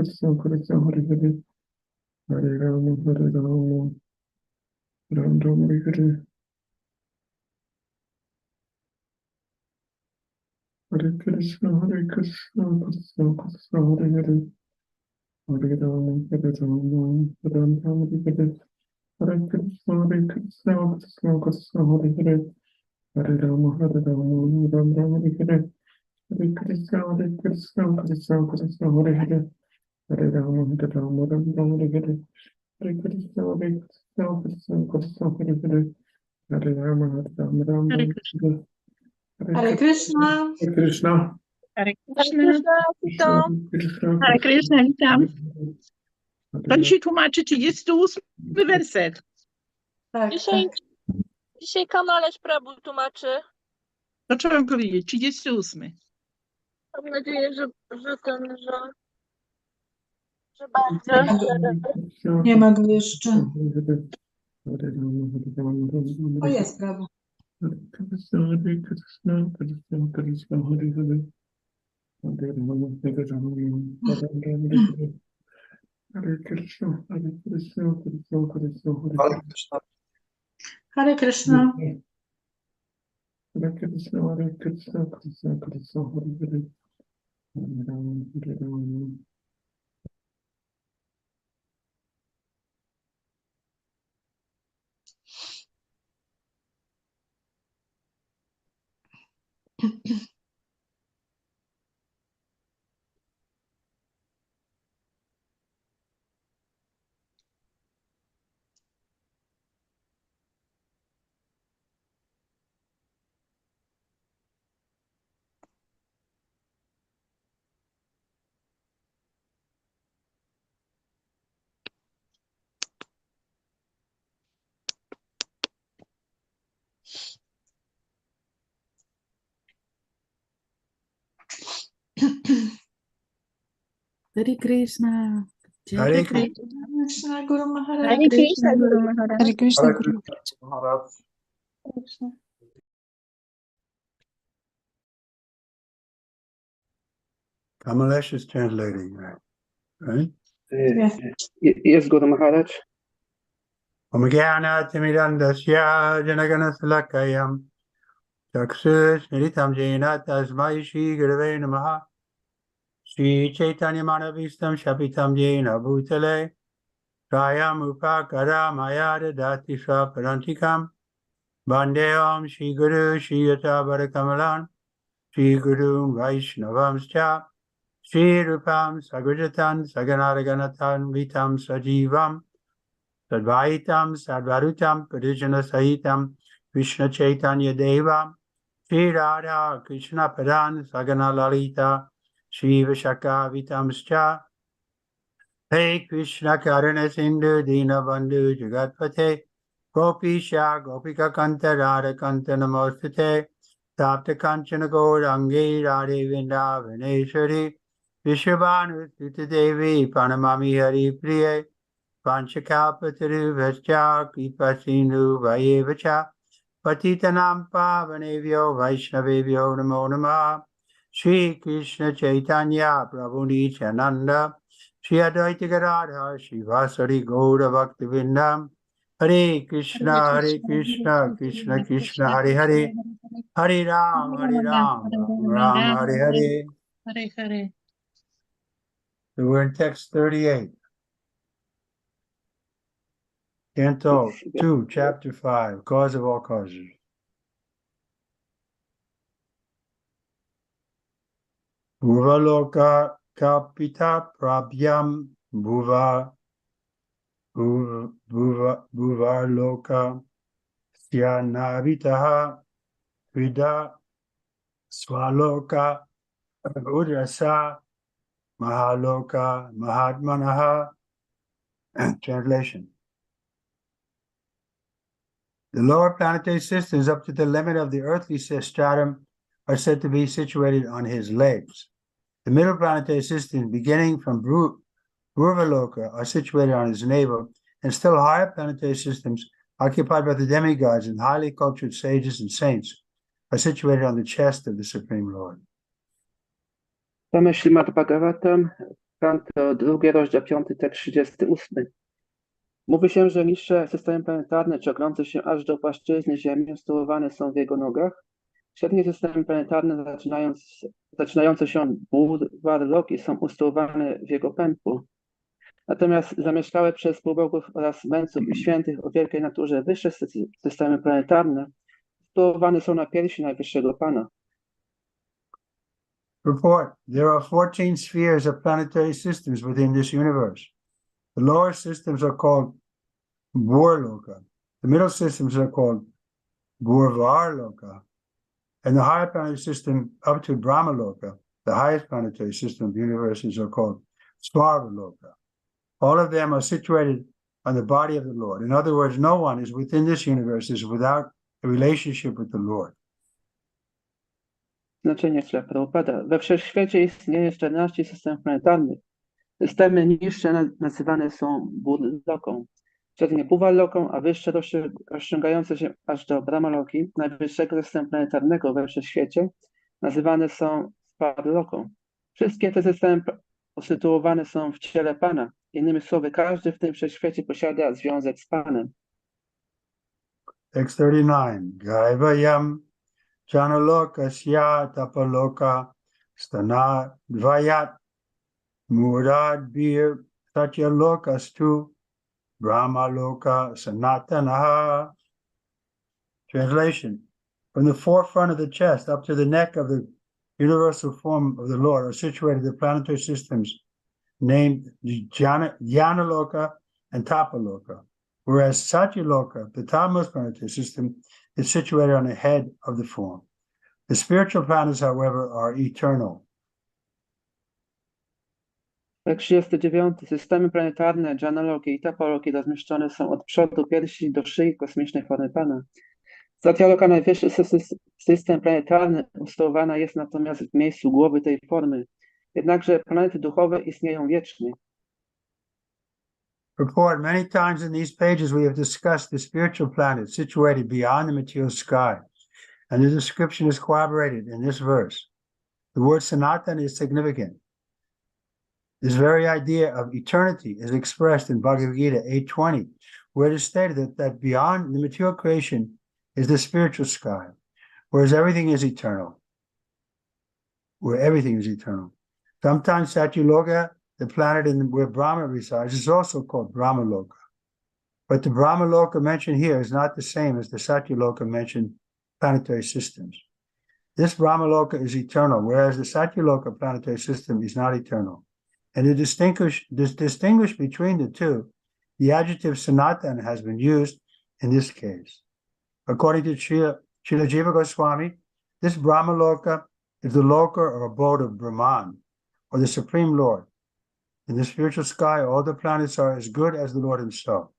Krishna, Krishna Hare Hare, Hare Rama, Ram Ram Hare Hare, Hare Krishna, Krishna Krishna Hare Hare, Hare Rama, Ram Ram Hare Hare, Hare Krishna, Krishna Krishna Hare Hare, Hare Rama, Ram Ram Hare Hare, Hare Krishna, Krishna Krishna Hare Hare, Hare Rama, Ram Ram Hare Hare, Hare Krishna, Krishna Krishna Hare Hare, Hare Rama, Ram Ram Hare Hare Krishna. Hare. Hare Krishna. Hare Krishna. Hare Hare Krishna. Krishna, Krishna. Hare Krishna, witam. Kończy tłumaczy 38 werset. Tak, Dzisiaj, tak. dzisiaj Kamaleś Prabhu tłumaczy. To trzeba powiedzieć, 38. Mam nadzieję, że będzie. Nie ma go jeszcze. O, jest, prawo. Hare Krishna, Krishna Krishna Hare Hare, Hare Rama, Hare Krishna, Krishna Krishna Hare Hare Krishna. Hare Krishna, Krishna Krishna Hare Hare, Hare Rama, Hare Rama. Hare Krishna. Hare Krishna Guru Maharaj. Hare Krishna, Guru Maharaj. Hare Krishna Guru. Maharaj. Krishna. Kamalesh is translating, right? Yes. Yes, Guru Maharaj. Omgyana Timidandasya Janaganasalakayam Chaksus Niritam Jena Tasmai Shri Gurave Namaha Shri Chaitanya Manavistam Shapitam Jena Bhutale Rayam Upakara Mayada Dati Swaparantikam Bandeam Shri Guru Shri Yata Barakamalan Shri Guru Vaishnavamscha Shri Rupam Sagrajatan Saganaraganatan Vitam Sajivam Sadvaitam Sadvarutam Parijana Sahitam Krishna Chaitanya Devam Shri Radha Krishna Padan Sagana Lalita Shri Vishaka Vitamscha Hey Krishna Karana Sindhu Dina Bandhu Jagatpate Gopisha Gopika Kanta Radha Kanta Namostate Tapta Kanchana Gaurangi Radhe Vrindavaneshwari Vishwabhanu Sita Devi Panamami Hari Priye Panchakalpatarubhascha Kripasindhu Vayevacha Patitanam Pavanevyo Vaishnavevyo Namo Namah Shri Krishna Chaitanya Prabhu Nityananda Shri Advaita Gadadhar Shri Vasari Gaura Bhaktivinoda Hare Krishna Krishna Krishna Hare Hare Hare Ram Ram Ram Hare Hare. Hare Hare. So we're in text 38. Canto 2, Chapter 5, Cause of all causes. Bhuvaloka kapita prabhyam bhuva bhuvaloka syanavitaha vida swaloka udrasa mahaloka mahatmanaha. Translation. The lower planetary systems up to the limit of the earthly stratum are said to be situated on his legs. The middle planetary systems, beginning from Bhuvaloka, are situated on his navel, and still higher planetary systems, occupied by the demigods and highly cultured sages and saints, are situated on the chest of the Supreme Lord. Mamy Śrimad Bhagavatam, Kanto 2, rozdział 5, tekst 38. Mówi się, że niższe systemy planetarne, ciągnące się aż do płaszczyzny Ziemi, usytuowane są w jego nogach. Średnie systemy planetarne, zaczynające się od Bhagavatam, są usytuowane w jego pępku. Natomiast zamieszkałe przez półbogów oraz mędrców i świętych o wielkiej naturze wyższe systemy planetarne usytuowane są na piersi najwyższego Pana. Report. There are 14 spheres of planetary systems within this universe. The lower systems are called Bhurloka. The middle systems are called Bhurvarloka. And the higher planetary system up to Brahmaloka, the highest planetary system of the universes, are called Svarvaloka. All of them are situated on the body of the Lord. In other words, no one is within this universe is without a relationship with the Lord. Znaczenie Śrila Prabhupada. We wszechświecie istnieje 14 systemów planetarnych. Systemy niższe nazywane są Bhurloką, średnie Bhuvarloką, a wyższe rozciągające się aż do Brahmaloki, najwyższego systemu planetarnego we wszechświecie, nazywane są Svarloką. Wszystkie te systemy usytuowane są w ciele Pana. Innymi słowy, każdy w tym wszechświecie posiada związek z Panem. Text 39. Gaivayam Janaloka Sya Tapaloka Stana Dvayat Murad Bir Satyaloka Stu Brahmaloka Sanatanaha. Translation. From the forefront of the chest up to the neck of the universal form of the Lord are situated the planetary systems named Jnanaloka and Tapaloka, whereas Satyaloka, the topmost planetary system, is situated on the head of the form. The spiritual planets, however, are eternal. Tekst 39. Systemy planetarne Jnanaloki i Tapaloki rozmieszczone są od przodu piersi do szyi kosmicznej formy Pana. Satyaloka, najwyższy system planetarny, usytuowana jest natomiast w miejscu głowy tej formy. Jednakże planety duchowe istnieją wiecznie. Report, many times in these pages we have discussed the spiritual planets situated beyond the material sky, and the description is corroborated in this verse. The word Sanatana is significant. This very idea of eternity is expressed in Bhagavad Gita 8:20, where it is stated that beyond the material creation is the spiritual sky, whereas everything is eternal. Sometimes Satyaloka, the planet where Brahma resides, is also called Brahmaloka. But the Brahmaloka mentioned here is not the same as the Satyaloka mentioned planetary systems. This Brahmaloka is eternal, whereas the Satyaloka planetary system is not eternal. And to distinguish between the two, the adjective Sanatana has been used in this case. According to Srila Jiva Swami, this Brahmaloka is the loka or abode of Brahman, or the Supreme Lord. In the spiritual sky, all the planets are as good as the Lord himself.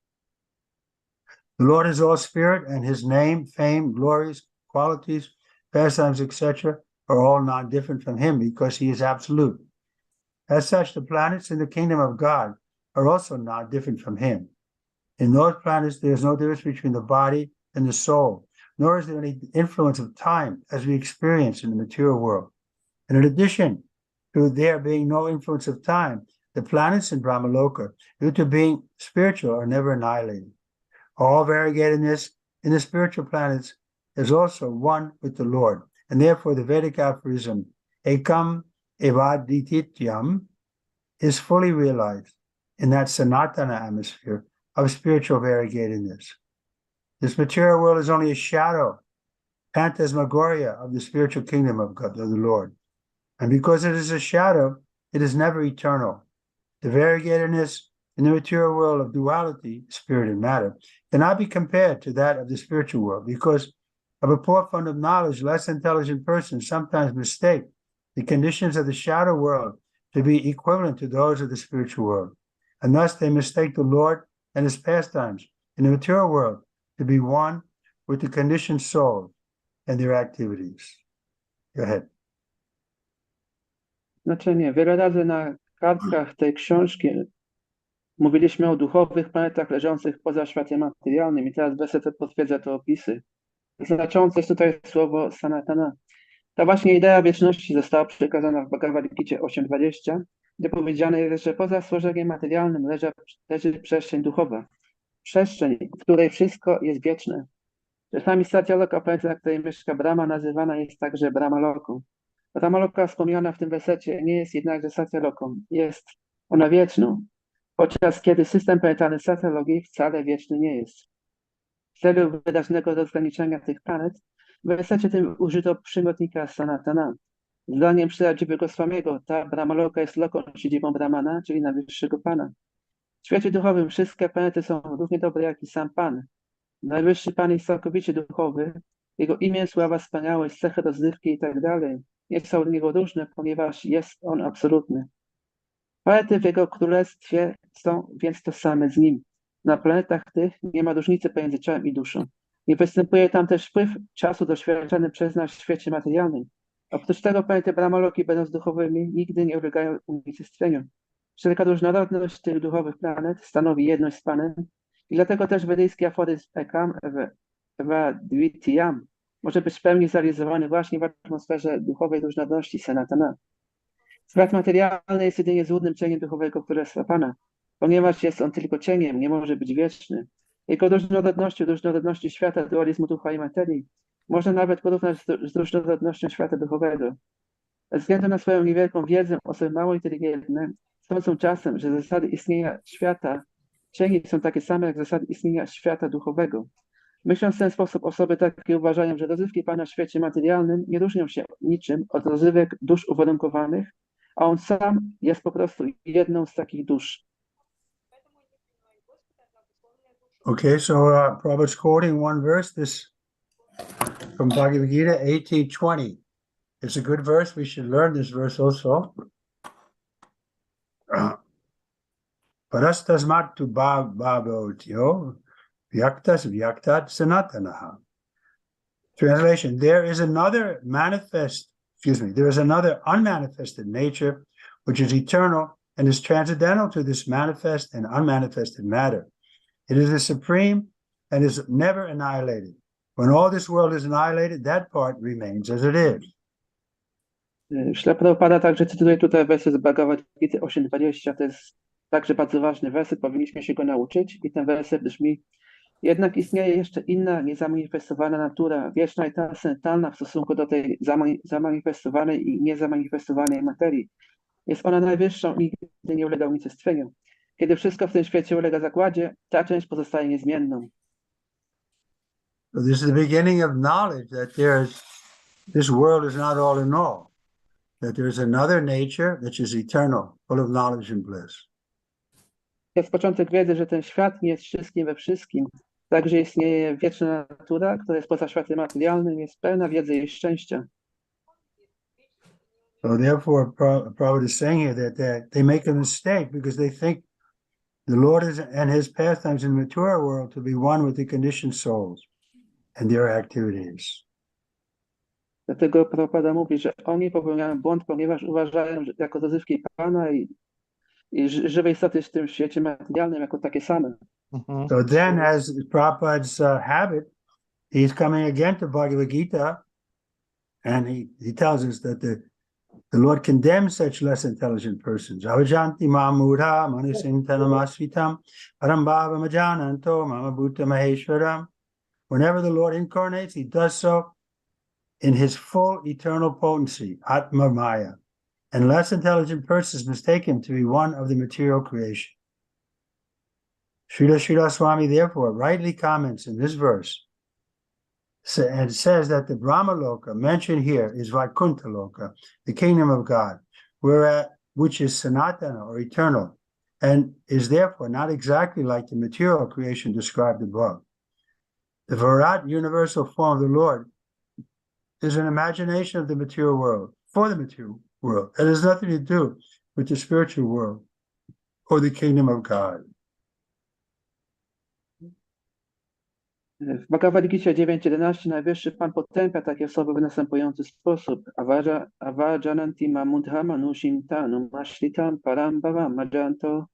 The Lord is all spirit, and his name, fame, glories, qualities, pastimes, etc., are all not different from him because he is absolute. As such, the planets in the kingdom of God are also not different from him. In those planets, there is no difference between the body and the soul, nor is there any influence of time as we experience in the material world. And in addition to there being no influence of time, the planets in Brahmaloka, due to being spiritual, are never annihilated. All variegatedness in the spiritual planets is also one with the Lord, and therefore the Vedic aphorism, Ekam Evaditityam, is fully realized in that Sanatana atmosphere of spiritual variegatedness. This material world is only a shadow, phantasmagoria of the spiritual kingdom of God, of the Lord. And because it is a shadow, it is never eternal. The variegatedness in the material world of duality, spirit and matter, cannot be compared to that of the spiritual world because of a poor fund of knowledge, less intelligent persons sometimes mistake the conditions of the shadow world to be equivalent to those of the spiritual world. And thus they mistake the Lord and his pastimes in the material world to be one with the conditioned soul and their activities. Go ahead. Znaczenie. Wiele razy na kartkach tej książki mówiliśmy o duchowych planetach leżących poza światem materialnym i teraz werset potwierdza te opisy. Znaczące jest tutaj słowo Sanatana. Ta właśnie idea wieczności została przekazana w Bhagavad Gicie 8:20, gdzie powiedziane jest, że poza stworzeniem materialnym leży przestrzeń duchowa. Przestrzeń, w której wszystko jest wieczne. Czasami Satyaloka, planeta, na której mieszka Brahma, nazywana jest także Brahmaloką. Brahmaloka wspomniana w tym wersecie nie jest jednakże Satyaloką. Jest ona wieczną, podczas kiedy system planetarny Satyalogi wcale wieczny nie jest. W celu wyraźnego rozgraniczenia tych planet, w wersecie tym użyto przymiotnika Sanatana. Zdaniem Śrimad Swamiego, ta Brahmaloka jest loką siedzibą Brahmana, czyli najwyższego Pana. W świecie duchowym wszystkie planety są równie dobre jak i sam Pan. Najwyższy Pan jest całkowicie duchowy. Jego imię, sława, wspaniałość, cechy rozrywki i tak dalej nie są od niego różne, ponieważ jest on absolutny. Planety w jego królestwie są więc to same z nim. Na planetach tych nie ma różnicy pomiędzy ciałem i duszą. Nie występuje tam też wpływ czasu doświadczany przez nas w świecie materialnym. Oprócz tego planety Brahmaloki, będąc duchowymi, nigdy nie ulegają unicestwieniu. Wszelka różnorodność tych duchowych planet stanowi jedność z Panem i dlatego też wedyjski aforyzm Ekam Eva Dvitiyam może być w pełni zrealizowany właśnie w atmosferze duchowej różnorodności Sanatana. Świat materialny jest jedynie złudnym cieniem duchowego Królestwa Pana. Ponieważ jest on tylko cieniem, nie może być wieczny. Jego różnorodności świata dualizmu ducha i materii można nawet porównać z różnorodnością świata duchowego. Ze względu na swoją niewielką wiedzę osoby mało inteligentne sądzą czasem, że zasady istnienia świata cieni są takie same jak zasady istnienia świata duchowego. Myśląc w ten sposób, osoby takie uważają, że rozrywki Pana w świecie materialnym nie różnią się niczym od rozrywek dusz uwarunkowanych, a on sam jest po prostu jedną z takich dusz. Okay, so Prabhupada's quoting one verse, this from Bhagavad Gita 18:20. It's a good verse. We should learn this verse also. Parastasmat tu bhavotyo vyaktas vyaktat sanatanaha. Translation: there is another unmanifested nature which is eternal and is transcendental to this manifest and unmanifested matter. It is the supreme and is never annihilated. When all this world is annihilated, that part remains as it is. Śrila Prabhupada także cytuje tutaj wersy z Bhagavad Gita 8:20. To jest także bardzo ważny werset, powinniśmy się go nauczyć. I ten werset brzmi: jednak istnieje jeszcze inna, niezamanifestowana natura, wieczna i transcendentalna w stosunku do tej zamanifestowanej i niezamanifestowanej materii. Jest ona najwyższą i nigdy nie ulega unicestwieniu. Kiedy wszystko w tym świecie ulega zagładzie, ta część pozostaje niezmienną. So this is the beginning of knowledge that this world is not all in all. That there is another nature which is eternal, full of knowledge and bliss. To jest początek wiedzy, że ten świat nie jest wszystkim we wszystkim. Także istnieje wieczna natura, która jest poza światem materialnym, jest pełna wiedzy i szczęścia. So therefore, Prabhupada is saying here that they make a mistake because they think the Lord and his pastimes in the mature world to be one with the conditioned souls and their activities. Dlatego Prabhupada mówi, że oni popełniają błąd, ponieważ uważają że jako rozrywki Pana i żywe istoty w tym świecie materialnym jako takie same. So then, as Prabhupada's habit, he's coming again to Bhagavad Gita, and he tells us that the Lord condemns such less intelligent persons. Avajanti mamudha manusintanamaśvitam parambhava majananto mama bhuta maheshwaram. Whenever the Lord incarnates, he does so in his full eternal potency, Atma Maya, and less intelligent persons mistake him to be one of the material creation. Srila Swami therefore rightly comments in this verse and says that the Brahmaloka mentioned here is Vaikuntha Loka, the kingdom of God, which is Sanatana or eternal, and is therefore not exactly like the material creation described above. The Virat universal form of the Lord is an imagination of the material world, for the material world. It has nothing to do with the spiritual world or the kingdom of God. W Bhagavad Gita 9:11 najwyższy Pan potępia takie osoby w następujący sposób: Avajananti mamudha manushinta numashritam parambhavam majanto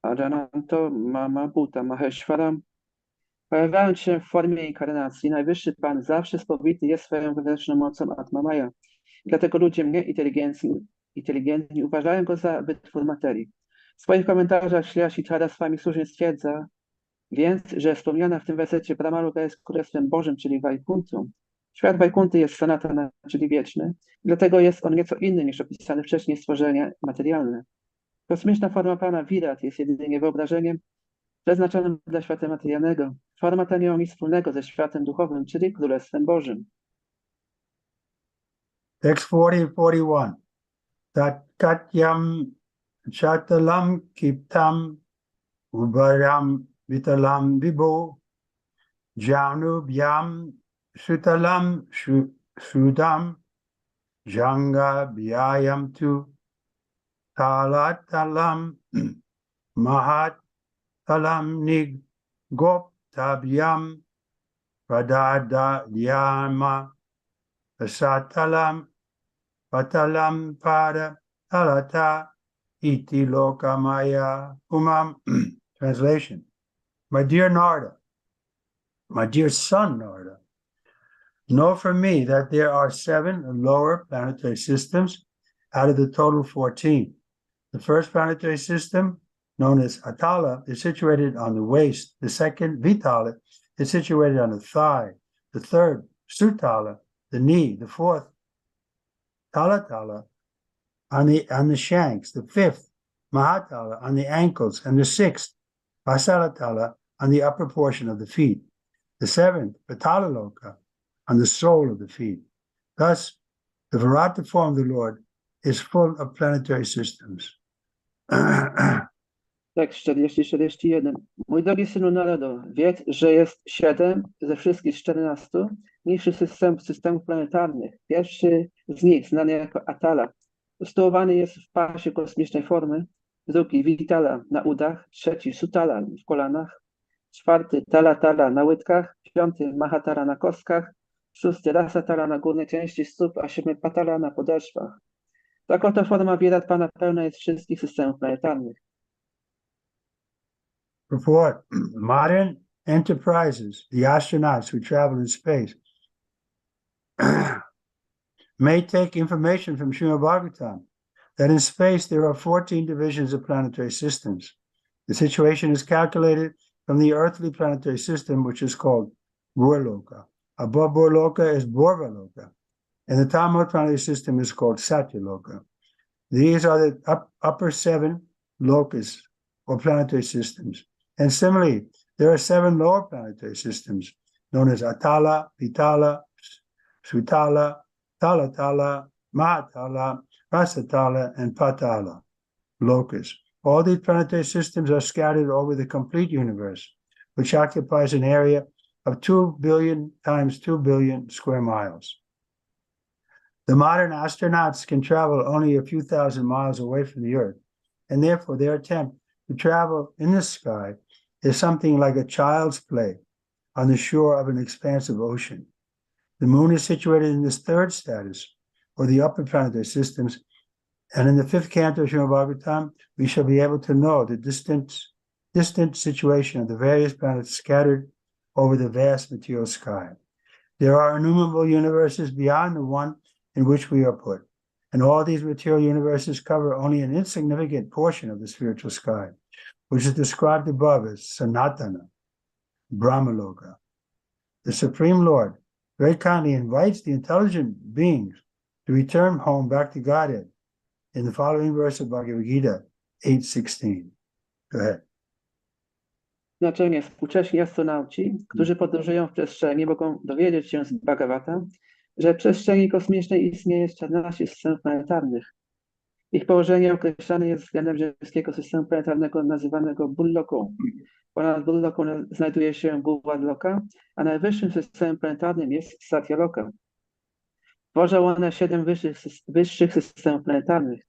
ajananto mama bhuta maheshwaram. Pojawiając się w formie inkarnacji, najwyższy Pan zawsze spowity jest swoją wewnętrzną mocą Atma Maya. Dlatego ludzie mniej inteligentni inteligentni uważają go za wytwór materii. W swoich komentarzach Śrimad Swami słusznie stwierdza więc, że wspomniana w tym wersecie Brahmaloka jest królestwem Bożym, czyli Wajkuntą. Świat Wajkunty jest sanatana, czyli wieczny, dlatego jest on nieco inny niż opisane wcześniej stworzenia materialne. Kosmiczna forma Pana Virat jest jedynie wyobrażeniem przeznaczonym dla świata materialnego. Forma ta nie ma nic wspólnego ze światem duchowym, czyli Królestwem Bożym. Text 40-41. Tatyam chatalam kiptam ubaram vitalam vibho janubhyam sutalam sudam janga byayam tu talatalam mahat talam nig goptabyam pradada yama satalam patalam pada talata iti lokamaya umam. Translation. My dear Narada, my dear son Narada, know from me that there are 7 lower planetary systems out of the total 14. The first planetary system, known as Atala, is situated on the waist. The second, Vitala, is situated on the thigh. The third, Sutala, the knee. The fourth, Talatala, on the shanks. The fifth, Mahatala, on the ankles. And the sixth, Vasalatala, on the upper portion of the feet. The seventh, Patalaloka, on the sole of the feet. Thus, the Virata form of the Lord is full of planetary systems. Tekst 40-41. Mój drogi synu Narado, wiedz, że jest 7 ze wszystkich 14 niższych systemów planetarnych. Pierwszy z nich, znany jako Atala, usytuowany jest w pasie kosmicznej formy. Drugi, Vitala, na udach. Trzeci, Sutala, w kolanach. Czwarty, Talatala, na łydkach. Piąty, Mahatala, na kostkach. Szósty, Rasatala, na górnej części stóp, a 7, Patala, na podeszwach. Tak oto forma Virat Pana pełna jest wszystkich systemów planetarnych. Report. Modern enterprises, the astronauts who travel in space, may take information from Śrimad Bhagavatam that in space there are 14 divisions of planetary systems. The situation is calculated from the earthly planetary system, which is called Burloka. Above Burloka is Bhurvaloka, and the Tamil planetary system is called Satyaloka. These are the upper 7 lokas, or planetary systems. And similarly, there are 7 lower planetary systems, known as Atala, Vitala, Sutala, Talatala, Mahatala, Rasatala, and Patala, lokas. All these planetary systems are scattered over the complete universe, which occupies an area of 2 billion times 2 billion square miles. The modern astronauts can travel only a few thousand miles away from the Earth, and therefore their attempt to travel in the sky is something like a child's play on the shore of an expansive ocean. The moon is situated in this third status, or the upper planetary systems, and in the 5th canto of Śrimad Bhagavatam, we shall be able to know the distant situation of the various planets scattered over the vast material sky. There are innumerable universes beyond the one in which we are put, and all these material universes cover only an insignificant portion of the spiritual sky, which is described above as Sanatana, Brahmaloka. The Supreme Lord very kindly invites the intelligent beings to return home back to Godhead in the following verse of Bhagavad Gita 8:16. Go ahead. Znaczenie. Współcześni astronauci, którzy podróżują w przestrzeni, mogą dowiedzieć się z Bhagavata, że w przestrzeni kosmicznej istnieje 14 systemów planetarnych. Ich położenie określane jest względem ziemskiego systemu planetarnego nazywanego Bulloką. Ponad Bulloką znajduje się Bhuvaloka, a najwyższym systemem planetarnym jest Satyaloka. Tworzą one 7 wyższych systemów planetarnych.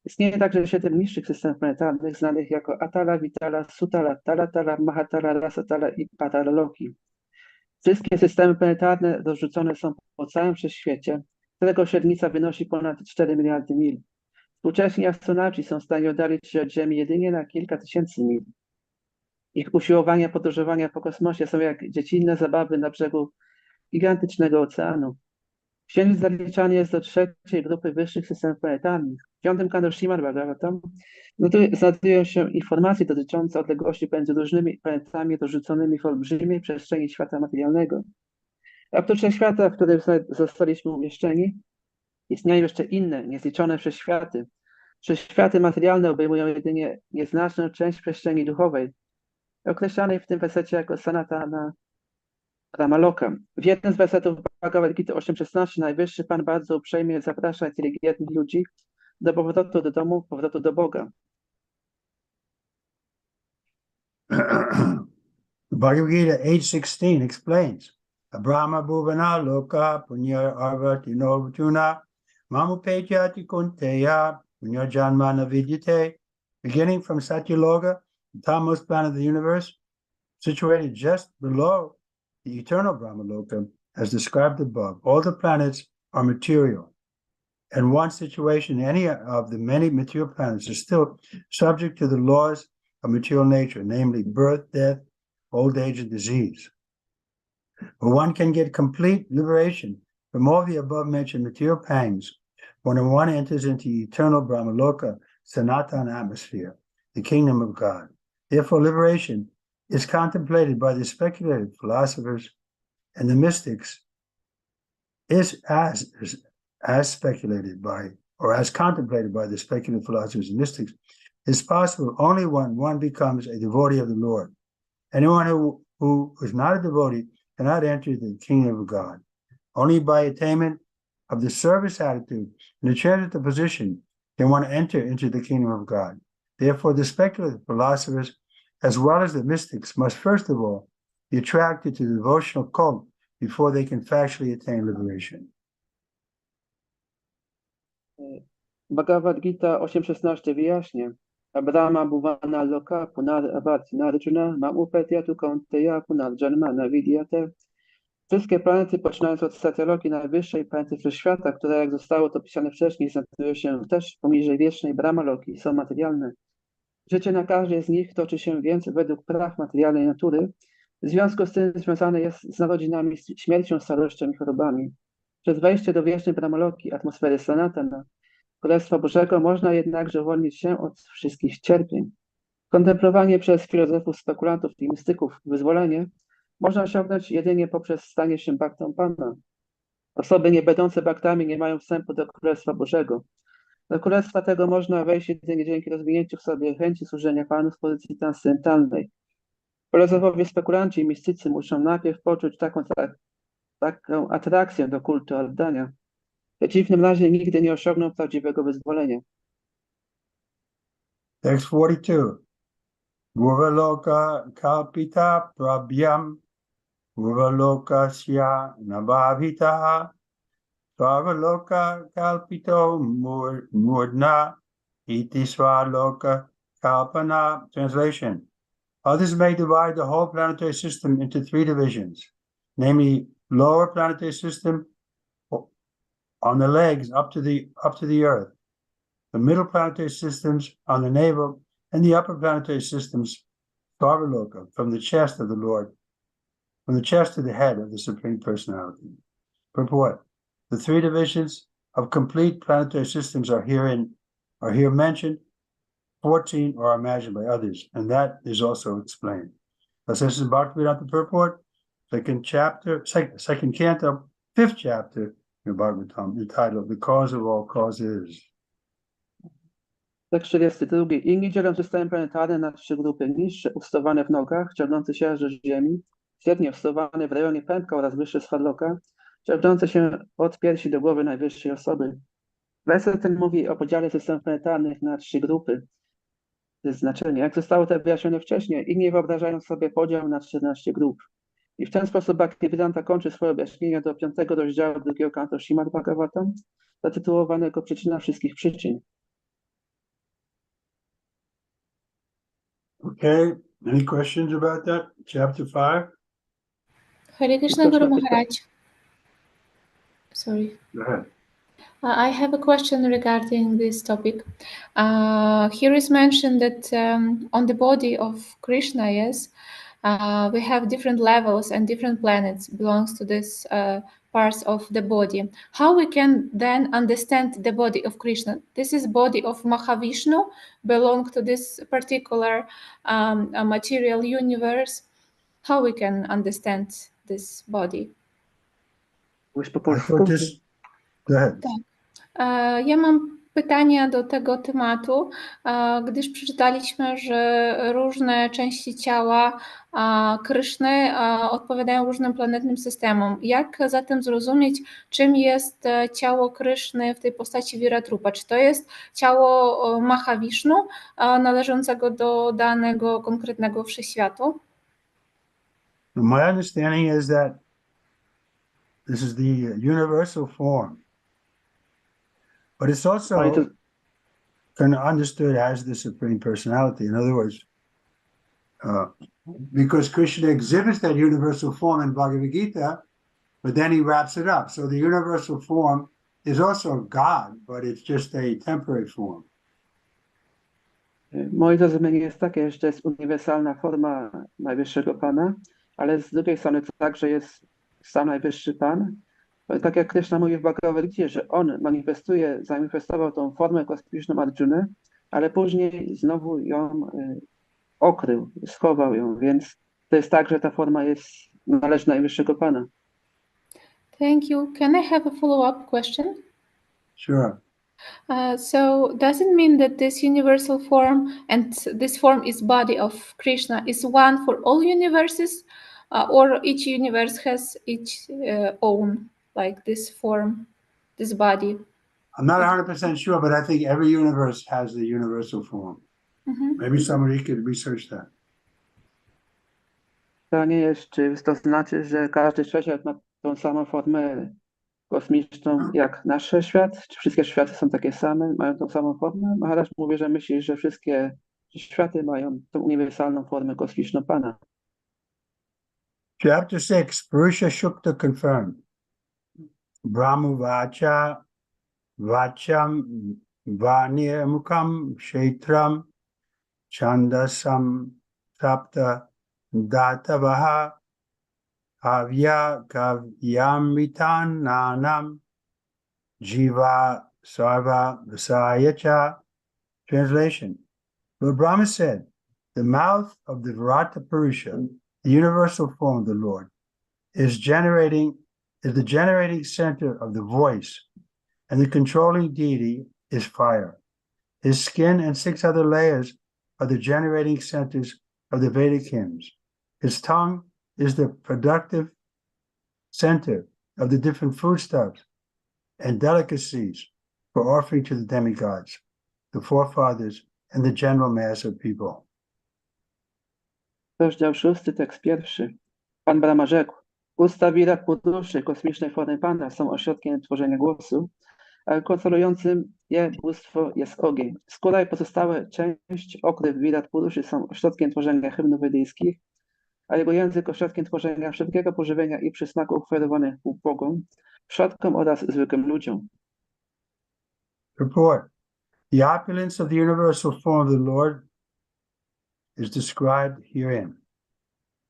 Istnieje także 7 niższych systemów planetarnych znanych jako Atala, Vitala, Sutala, Talatala, Mahatala, Rasatala i Patalaloki. Wszystkie systemy planetarne rozrzucone są po całym wszechświecie, którego średnica wynosi ponad 4 miliardy mil. Współcześni astronauci są w stanie oddalić się od Ziemi jedynie na kilka tysięcy mil. Ich usiłowania podróżowania po kosmosie są jak dziecinne zabawy na brzegu gigantycznego oceanu. Księżyc zaliczany jest do 3. grupy wyższych systemów planetarnych. W 5. kanale Śrimad Bhagavatam znajdują się informacje dotyczące odległości pomiędzy różnymi planetami rozrzuconymi w olbrzymiej przestrzeni świata materialnego. A oprócz świata, w którym zostaliśmy umieszczeni, istnieją jeszcze inne, niezliczone wszechświaty. Wszechświaty materialne obejmują jedynie nieznaczną część przestrzeni duchowej, określanej w tym wersecie jako Sanatana Ramaloka. W jednym z wersetów Bhagavad Gita 8.16 Najwyższy Pan bardzo uprzejmie zaprasza inteligentnych ludzi do powrotu do domu, powrotu do Boga. Bhagavad Gita 8:16 explains, Brahma Bhuvana Loka Punya Arvati Novjuna Mamupejati Kunteya Punya Janmana Vidyate, beginning from Satyaloka, the topmost planet of the universe, situated just below the eternal Brahmaloka, as described above. All the planets are material, and one situation, any of the many material planets, is still subject to the laws of material nature, namely birth, death, old age, and disease. But one can get complete liberation from all the above-mentioned material pangs when one enters into eternal Brahmaloka, Sanatana atmosphere, the kingdom of God. Therefore, liberation is contemplated by the speculative philosophers and the mystics is as speculated by, or as contemplated by the speculative philosophers and mystics, is possible only when one becomes a devotee of the Lord. Anyone who is not a devotee cannot enter the kingdom of God. Only by attainment of the service attitude and the transitive position can one enter into the kingdom of God. Therefore, the speculative philosophers, as well as the mystics, must first of all be attracted to the devotional cult before they can factually attain liberation. Bhagavad Gita 8.16 wyjaśnia, Abrahma Bhuvana Loka Punar Avarti Narjuna Mam Upetyatu Kaunteya Punar Janmana Vidyate. Wszystkie planety, poczynając od Satyaloki, najwyższej planety wszechświata, które, jak zostało to pisane wcześniej, znajdują się też poniżej wiecznej Brahmaloki, są materialne. Życie na każdej z nich toczy się więc według praw materialnej natury, w związku z tym związane jest z narodzinami, śmiercią, starością i chorobami. Przez wejście do wiecznej Brahmaloki, atmosfery Sanatana, Królestwa Bożego, można jednakże uwolnić się od wszystkich cierpień. Kontemplowanie przez filozofów, spekulantów i mistyków wyzwolenie można osiągnąć jedynie poprzez stanie się baktą Pana. Osoby nie będące baktami nie mają wstępu do Królestwa Bożego. Do Królestwa tego można wejść jedynie dzięki rozwinięciu w sobie chęci służenia Panu z pozycji transcendentalnej. Filozofowie, spekulanci i mistycy muszą najpierw poczuć taką atrakcję do kultu oddania. W przeciwnym razie nigdy nie osiągną prawdziwego wyzwolenia. Text 42. Bhuvaloka kalpita prabhyam Bhuvalokasya nabhavitaha Svavaloka kalpito murdna iti svaloka kalpana. Translation. Others may divide the whole planetary system into three divisions, namely lower planetary system on the legs up to the earth, the middle planetary systems on the navel, and the upper planetary systems, Svavaloka, from the chest of the Lord, from the chest to the head of the Supreme Personality. Purport. The three divisions of complete planetary systems are here mentioned. 14 are imagined by others, and that is also explained. Thus, this is Bhagavatam Purport, second canto, 5th chapter in Bhagavatam, entitled The Cause of All Causes. Tekst 42. Inni dzielą systemy planetarne na trzy grupy: niższe, ustowane w nogach, ciągnące się aż do ziemi, średnie, ustowane w rejonie pępka oraz wyższe swadloka, ciągnące się od piersi do głowy najwyższej osoby. Werset ten mówi o podziale systemów planetarnych na trzy grupy. To jest znaczenie. Jak zostało to wyjaśnione wcześniej, inni wyobrażają sobie podział na 14 grup. I w ten sposób Bhaktivedanta kończy swoje objaśnienia do 5. rozdziału 2. kantu Śrimad Bhagavatam, zatytułowanego Przyczyna wszystkich przyczyn. Okay, any questions about that? Chapter 5? Hare Krishna Guru Maharaj. Sorry. Go ahead. I have a question regarding this topic. Here is mentioned that on the body of Krishna, yes, we have different levels and different planets belongs to this parts of the body. How we can then understand the body of Krishna? This is body of Mahavishnu, belong to this particular material universe. How we can understand this body? Mówisz po I polsku? thought this. Go ahead. Ja mam pytania do tego tematu, gdyż przeczytaliśmy, że różne części ciała Kryszny odpowiadają różnym planetnym systemom. Jak zatem zrozumieć, czym jest ciało Kryszny w tej postaci Viratrupa? Czy to jest ciało Mahavishnu należącego do danego konkretnego wszechświatu? My understanding is that this is the universal form, but it's also Ale to, kind of understood as the Supreme Personality. In other words, because Krishna exhibits that universal form in Bhagavad Gita, but then he wraps it up. So the universal form is also God, but it's just a temporary form. moje zrozumienie jest takie, że to jest uniwersalna forma Najwyższego Pana, ale z drugiej strony to także jest sam Najwyższy Pan. Tak jak Krishna mówi w Bhagavad Gita, że on zamanifestował tą formę kosmiczną Arjuny, ale później znowu ją okrył, schował ją, więc to jest tak, że ta forma należy do Najwyższego Pana. Thank you. Can I have a follow-up question? Sure. So does it mean that this universal form and this form is body of Krishna is one for all universes, or each universe has its own, like this form, this body? I'm not 100% sure, but I think every universe has the universal form. Maybe somebody could research that. Pytanie jest, czy to znaczy, że każdy świat ma tą samą formę kosmiczną jak nasz świat? Czy wszystkie światy są takie same, mają tą samą formę? Maharaj mówi, że myśli, że wszystkie światy mają tą uniwersalną formę kosmiczną Pana. Chapter 6, Purusha Shukta confirmed. Brahmu Vacha Vacham Vanyamukam Kshetram Chandasam Sapta Datavaha Avya Kavyamitan Nanam Jiva Sarva Vasayacha. Translation. Lord Brahma said, the mouth of the Virata Purusha, the universal form of the Lord, is the generating center of the voice, and the controlling deity is fire. His skin and 6 other layers are the generating centers of the Vedic hymns. His tongue is the productive center of the different foodstuffs and delicacies for offering to the demigods, the forefathers, and the general mass of people. Rozdział 6, tekst 1. Pan Brahma rzekł: usta Virat Puruszy, kosmicznej formy Pana, są ośrodkiem tworzenia głosu, a kontrolującym je bóstwo jest ogień. Skóra i pozostałe część okryw Virat Puruszy są ośrodkiem tworzenia hymnów wedyjskich, a jego język ośrodkiem tworzenia wszelkiego pożywienia i przysmaku oferowanych Bogom, przodkom oraz zwykłym ludziom. Report. The opulence of the universal form of the Lord is described herein.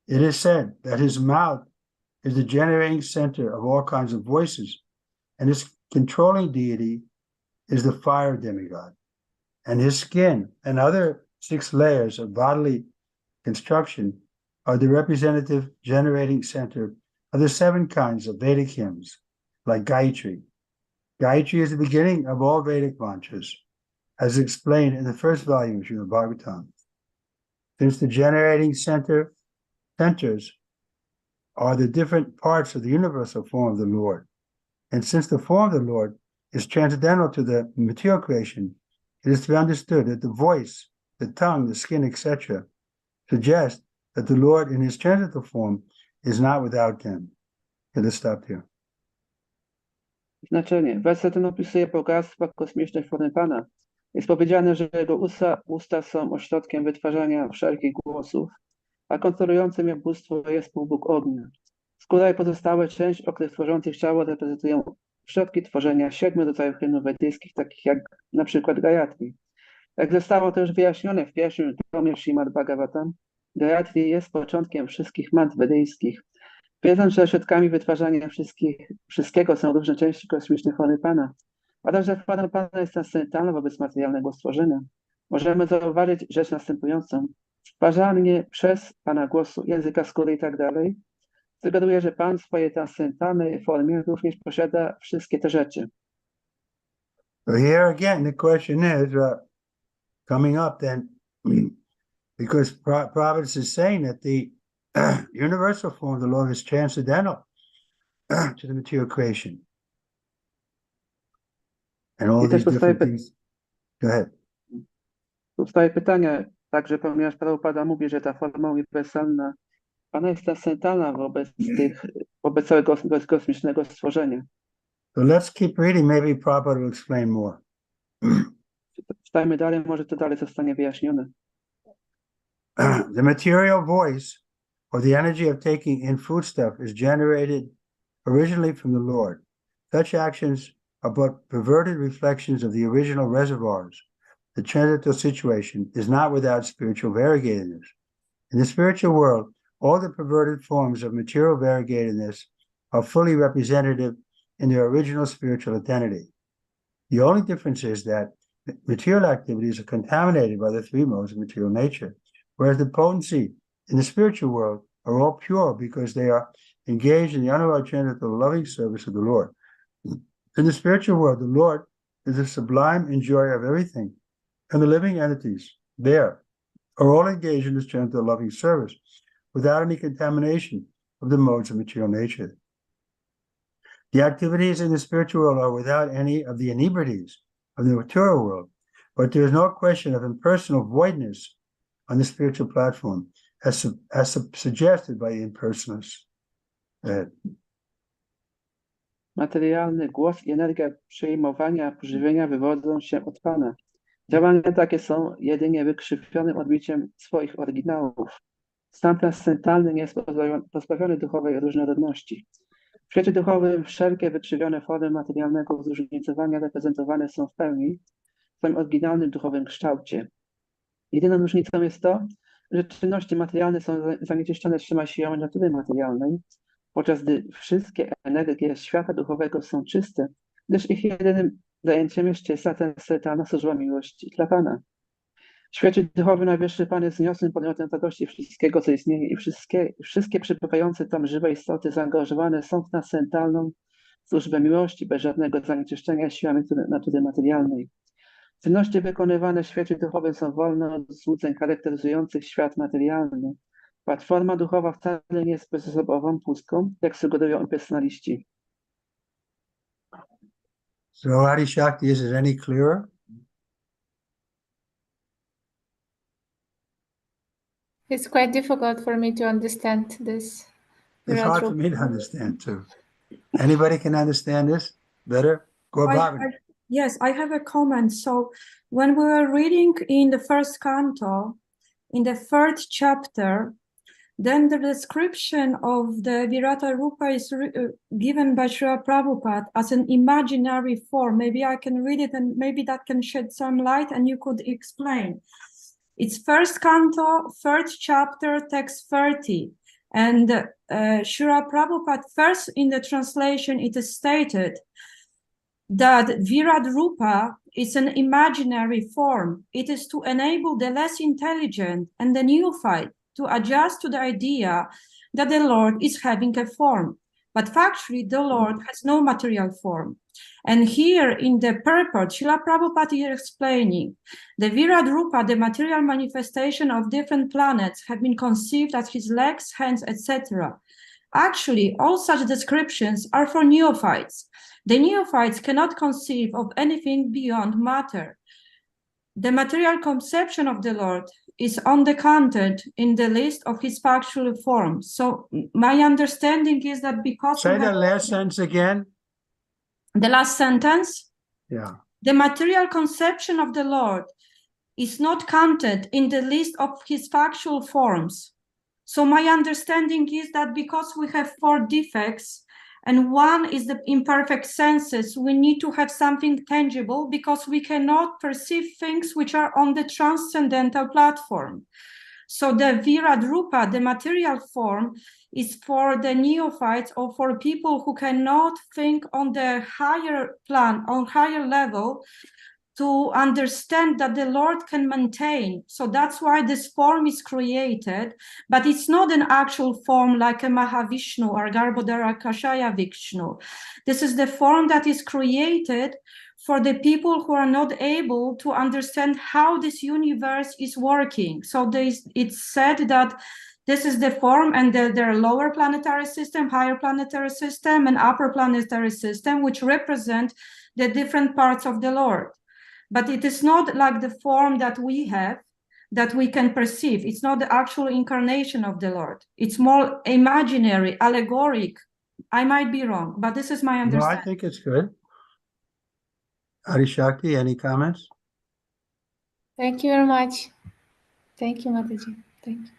It is said that his mouth is the generating center of all kinds of voices, and his controlling deity is the fire demigod, and his skin and other 6 layers of bodily construction are the representative generating center of the 7 kinds of Vedic hymns, like Gayatri. Gayatri is the beginning of all Vedic mantras, as explained in the first volume of Śrimad Bhagavatam. Since the generating centers are the different parts of the universal form of the Lord, and since the form of the Lord is transcendental to the material creation, it is to be understood that the voice, the tongue, the skin, etc., suggest that the Lord in his transcendental form is not without them. Okay, let's stop here. Znaczenie. Werset ten opisuje bogactwa kosmicznej formy Pana. Jest powiedziane, że jego usta są ośrodkiem wytwarzania wszelkich głosów, a kontrolującym je bóstwo jest półbóg ognia. Skóra i pozostałe część okryw tworzących ciało reprezentują środki tworzenia 7 rodzajów hymnów wedyjskich, takich jak na przykład Gayatri. Jak zostało to już wyjaśnione w pierwszym tomie Śrimad Bhagavatam, Gayatri jest początkiem wszystkich mantr wedyjskich. Wiedząc, że środkami wytwarzania wszystkiego są różne części kosmicznej formy Pana, oraz że forma Pana jest transcendentalna wobec materialnego stworzenia, możemy zauważyć rzecz następującą. Stwarzanie przez Pana głosu, języka, skóry i tak dalej sugeruje, że Pan w swojej transcendentalnej formie również posiada wszystkie te rzeczy. So here again, the question is coming up then, because Providence is saying that the universal form of the Lord is transcendental to the material creation. And all I też these different powstaje things. Go ahead. Powstaje pytanie, także ponieważ Prabhupada mówi, że ta forma uniwersalna Pana jest transcendentalna wobec całego kosmicznego stworzenia. So let's keep reading. Maybe Prabhupada will explain more. Czytajmy dalej, może to dalej zostanie wyjaśnione. The material voice, or the energy of taking in foodstuff, is generated originally from the Lord. Such actions are but perverted reflections of the original reservoirs. The transcendental situation is not without spiritual variegatedness. In the spiritual world, all the perverted forms of material variegatedness are fully representative in their original spiritual identity. The only difference is that material activities are contaminated by the three modes of material nature, whereas the potency in the spiritual world are all pure because they are engaged in the unavowed transcendental loving service of the Lord. In the spiritual world, the Lord is the sublime enjoyer of everything, and the living entities there are all engaged in this transcendental loving service without any contamination of the modes of material nature. The activities in the spiritual world are without any of the inebrities of the material world, but there is no question of impersonal voidness on the spiritual platform, as suggested by the impersonalists. Materialny głos i energia przyjmowania pożywienia wywodzą się od Pana. Działania takie są jedynie wykrzywionym odbiciem swoich oryginałów. Stan transcendentalny nie jest pozbawiony duchowej różnorodności. W świecie duchowym wszelkie wykrzywione formy materialnego zróżnicowania reprezentowane są w pełni w swoim oryginalnym duchowym kształcie. Jedyną różnicą jest to, że czynności materialne są zanieczyszczone 3 siłami natury materialnej, podczas gdy wszystkie energie świata duchowego są czyste, gdyż ich jedynym zajęciem jest czysta transcendentalna służba miłości dla Pana. W świecie duchowym najwyższy Pan jest wzniosłym podmiotem radości wszystkiego, co istnieje, i wszystkie przybywające tam żywe istoty zaangażowane są w transcendentalną służbę miłości bez żadnego zanieczyszczenia siłami natury materialnej. Czynności wykonywane w świecie duchowym są wolne od złudzeń charakteryzujących świat materialny. Platforma duchowa wcale nie jest bezosobową pustką, jak sugerują impersonaliści. So, Adi Shakti, is it any clearer? It's quite difficult for me to understand this. It's hard for me to understand too. Anybody can understand this better? Go Bhavani. Yes, I have a comment. So when we were reading in the first canto, in the 3rd chapter, then the description of the Virata Rupa is given by Srila Prabhupada as an imaginary form. Maybe I can read it and maybe that can shed some light and you could explain. It's 1st canto, 3rd chapter, text 30. And Srila Prabhupada, first in the translation, it is stated that Virat Rupa is an imaginary form. It is to enable the less intelligent and the neophyte to adjust to the idea that the Lord is having a form. But factually, the Lord has no material form. And here in the purport, Srila Prabhupada is explaining the Virat Rupa, the material manifestation of different planets, have been conceived as his legs, hands, etc. Actually, all such descriptions are for neophytes. The neophytes cannot conceive of anything beyond matter. The material conception of the Lord is on the content in the list of his factual forms. So my understanding is that because Say that last sentence again. the last sentence, Yeah. the material conception of the Lord is not counted in the list of his factual forms. So my understanding is that because we have 4 defects, and one is the imperfect senses, we need to have something tangible because we cannot perceive things which are on the transcendental platform. So the Virat Rupa, the material form, is for the neophytes or for people who cannot think on the higher plan, on higher level, to understand that the Lord can maintain. So that's why this form is created, but it's not an actual form like a Mahavishnu or Garbhodara Kashaya Vishnu. This is the form that is created for the people who are not able to understand how this universe is working. So it's said that this is the form, and there are lower planetary system, higher planetary system, and upper planetary system, which represent the different parts of the Lord. But it is not like the form that we have, that we can perceive. It's not the actual incarnation of the Lord. It's more imaginary, allegoric. I might be wrong, but this is my No, understanding. I think it's good. Adi Shakti, any comments? Thank you very much. Thank you, Mataji. Thank you.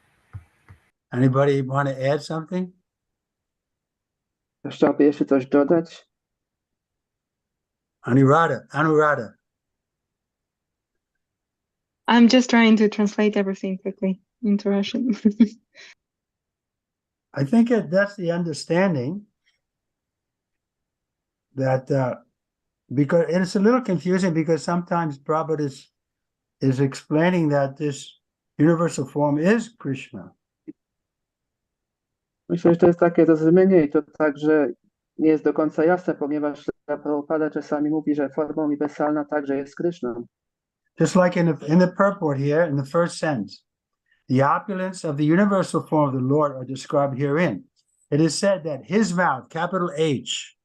Anybody want to add something? Ktoś chciałby jeszcze coś dodać? Anuradha. I'm just trying to translate everything quickly into Russian. I think that's the understanding that because it's a little confusing because sometimes Prabhupada is explaining that this universal form is Krishna. Myślę, że to jest takie zrozumienie i to także nie jest do końca jasne, ponieważ Prabhupada czasami mówi, że forma uniwersalna także jest Kryszną. Just like in the purport here, in the first sentence, the opulence of the universal form of the Lord are described herein. It is said that his mouth, capital H,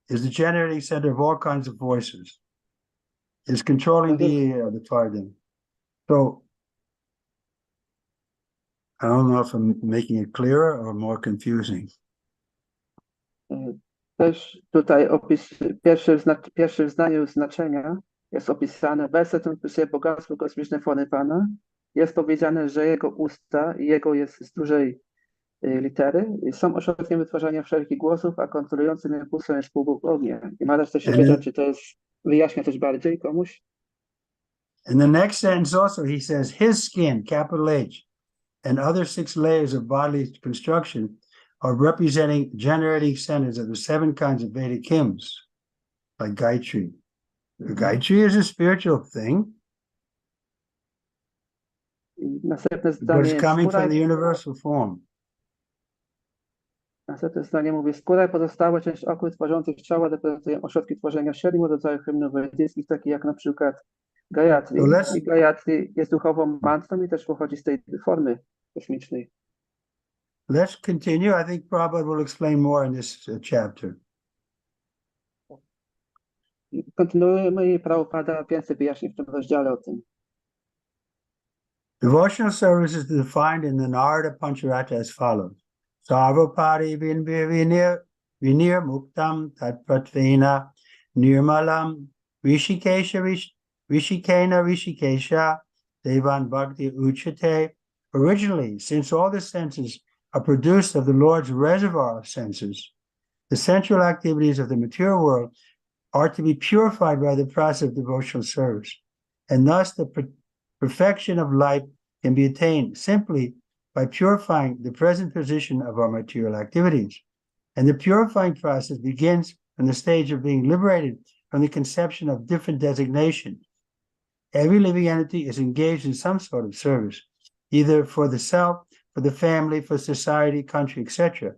is the generating center of all kinds of voices, is controlling the target. So, I don't know if I'm making it clearer or more confusing. Też tutaj pierwsze w zdaniu znaczenia jest opisane, werset ten opisuje bogactwo kosmiczne formy Pana. Jest powiedziane, że jego usta i jego jest z dużej litery są ośrodkiem wytwarzania wszelkich głosów, a kontrolującym impulsem jest półbóg ognia. I Madasz też się pyta, czy to jest, wyjaśnia coś bardziej komuś? In the next sentence also, he says, his skin, capital H, and other 6 layers of bodily construction are representing generating centers of the 7 kinds of Vedic hymns, like Gayatri. The Gayatri is a spiritual thing, Następne but zdanie it's jest coming skóra. from the universal form. Następne zdanie mówi, skóra i pozostałe część okły tworzących ciała reprezentują ośrodki tworzenia 7 rodzajów hymnów wedyjskich, takich jak na przykład Gayatri. I Gayatri jest duchową mantrą i też pochodzi z tej formy kosmicznej. Let's continue. I think Prabhupada will explain more in this chapter. Kontynuujemy i Prabhupada więcej wyjaśni w tym rozdziale o tym. Devotional service is defined in the Narada Pancharatra as follows. Sarvapari vinir muktam tatpatvena nirmalam rishikesha devan bhakti uchate. Originally, since all the senses are produced of the Lord's reservoir of senses, the sensual activities of the material world are to be purified by the process of devotional service, and thus the perfection of life can be attained simply by purifying the present position of our material activities. And the purifying process begins from the stage of being liberated from the conception of different designations. Every living entity is engaged in some sort of service, either for the self, for the family, for society, country, etc.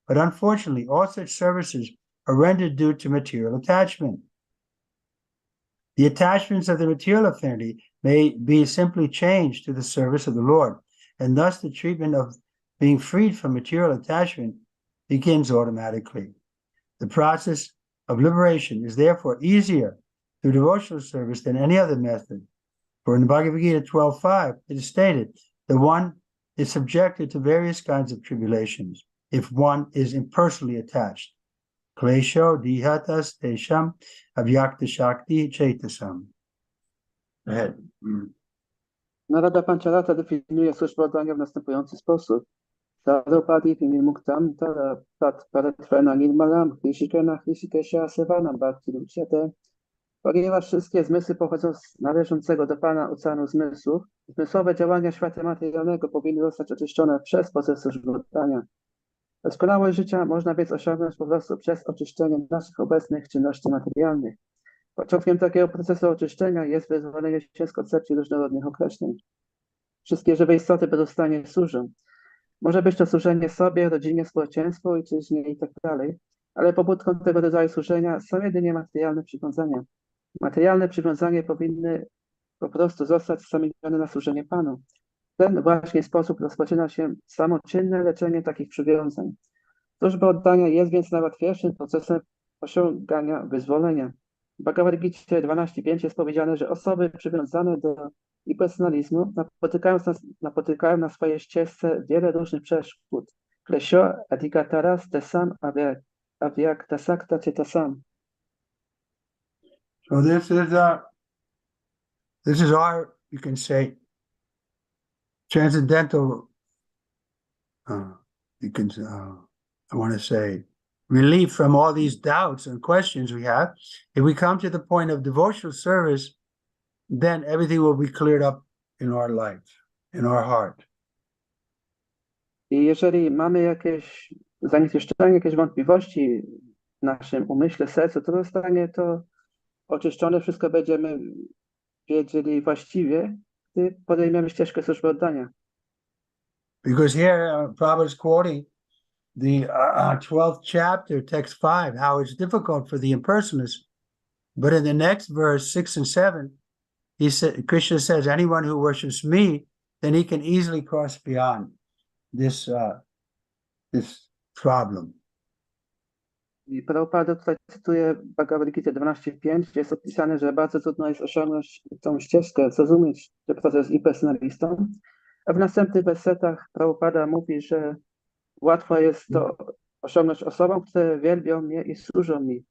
But unfortunately, all such services are rendered due to material attachment. The attachments of the material affinity may be simply changed to the service of the Lord, and thus the treatment of being freed from material attachment begins automatically. The process of liberation is therefore easier through devotional service than any other method. For in Bhagavad Gita 12.5, it is stated that one is subjected to various kinds of tribulations if one is impersonally attached. Klesho dihatas tesham avyakta shakti chaitasam. Go ahead. Narada Pancharatra definiuje służbę oddania w następujący sposób. Sarvapari vinimuktam tat paratrvena nirmalam hrishikena hrishikesha sevanam bhakti uchyate. Ponieważ wszystkie zmysły pochodzą z należącego do Pana oceanu zmysłów, zmysłowe działania świata materialnego powinny zostać oczyszczone przez proces ożywotania. Doskonałość życia można więc osiągnąć po prostu przez oczyszczenie naszych obecnych czynności materialnych. Początkiem takiego procesu oczyszczenia jest wyzwolenie się z koncepcji różnorodnych określeń. Wszystkie żywe istoty bezustannie służą. Może być to służenie sobie, rodzinie, społeczeństwu, ojczyźnie itd., ale pobudką tego rodzaju służenia są jedynie materialne przywiązania. Materialne przywiązania powinny po prostu zostać zamienione na służenie Panu. W ten właśnie sposób rozpoczyna się samoczynne leczenie takich przywiązań. Służba oddania jest więc najłatwiejszym procesem osiągania wyzwolenia. W Bhagavad Gita 12.5 jest powiedziane, że osoby przywiązane do impersonalizmu napotykają na swojej ścieżce wiele różnych przeszkód. Klesho adhikataras tesam avyaktasakta chetasam. So this is our, you can say, transcendental, I want to say, relief from all these doubts and questions we have. If we come to the point of devotional service, then everything will be cleared up in our life, in our heart. I jeżeli mamy jakieś zanieczyszczenie, jakieś wątpliwości w naszym umyśle, sercu, to zostanie to oczyszczone, wszystko będziemy wiedzieli właściwie, gdy podejmiemy ścieżkę służby oddania. Because here, Prabhupada is quoting the 12th chapter, text 5, how it's difficult for the impersonalists. But in the next verse, 6 and 7, Krishna says, anyone who worships me, then he can easily cross beyond this problem. I Prabhupada tutaj cytuje Bhagavad Gita 12.5, gdzie jest opisane, że bardzo trudno jest osiągnąć tą ścieżkę, zrozumieć ten proces impersonalistą. A w następnych wersetach Prabhupada mówi, że łatwo jest to osiągnąć osobom, które wielbią mnie i służą mi.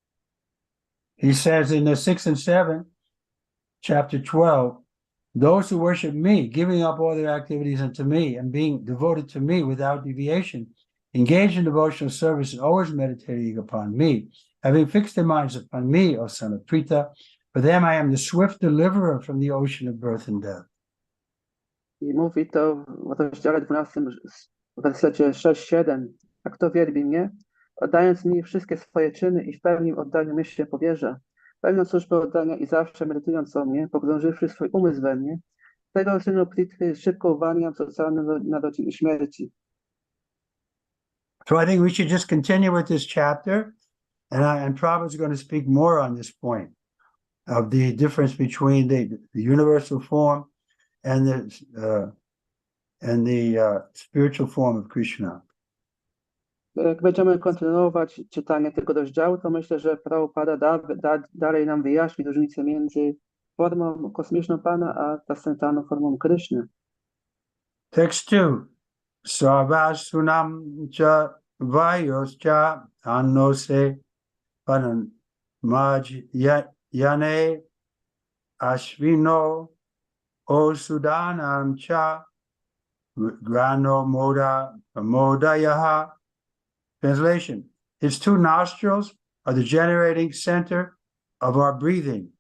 He says in the 6 and 7, chapter 12, those who worship me, giving up all their activities unto me and being devoted to me without deviation, engaged in devotional service and always meditating upon me, having fixed their minds upon me, O son of Prita, for them I am the swift deliverer from the ocean of birth and death. I mówi to w rozdziale 12, w wersecie 6-7. A kto wielbi mnie, oddając mi wszystkie swoje czyny i w pełnym oddaniu myśl się powierza, pełniąc służbę oddania i zawsze medytując o mnie, pogrążywszy swój umysł we mnie, tego synu Pritwy szybko uwalniam z oceanu narodzin i śmierci. So I think we should just continue with this chapter, and Prabhupada's going to speak more on this point of the difference between the universal form and the spiritual form of Krishna. Jak będziemy kontynuować czytanie tego rozdziału, to myślę, że Prabhupada dalej nam wyjaśni różnicę między formą kosmiczną Pana a transcendentalną formą Kryszny. Text 2. Sarvasunam cha vayoscha annose panan maj yane ashvino osudanam cha grano modayaha. Translation: his two nostrils are the generating center of our breathing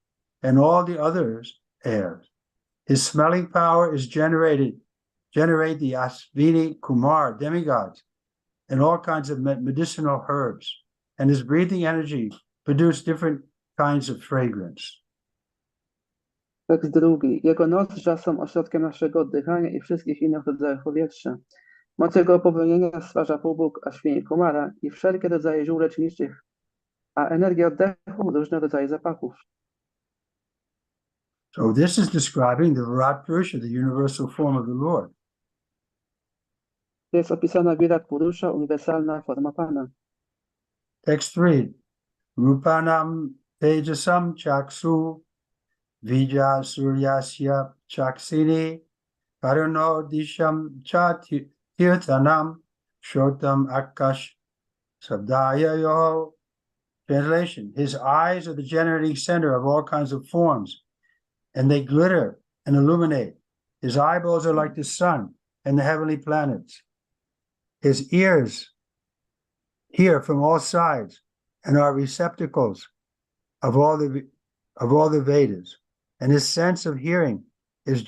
and all the others airs. His smelling power is generate the Ashvini Kumar demigods and all kinds of medicinal herbs, and his breathing energy produce different kinds of fragrance. Tekst drugi. Jego nozdrza są ośrodkiem naszego oddychania i wszystkich innych rodzajów powietrza. Moc jego opowolnienia stwarza półbóg Ashwini Kumara i wszelkie rodzaje ziół leczniczych, a energia oddechu różne rodzaje zapachów. So this is describing the Virat Purusha, the universal form of the Lord. To jest opisana Virat Purusha, uniwersalna forma Pana. Text 3. Rupanam tejasam chaksu vija suryasya chaksini karuno disham cha tirthanam shotam akash sabdaya yoho. Translation: his eyes are the generating center of all kinds of forms, and they glitter and illuminate. His eyeballs are like the sun and the heavenly planets. His ears hear from all sides and are receptacles of all of all the Vedas, and his sense of hearing is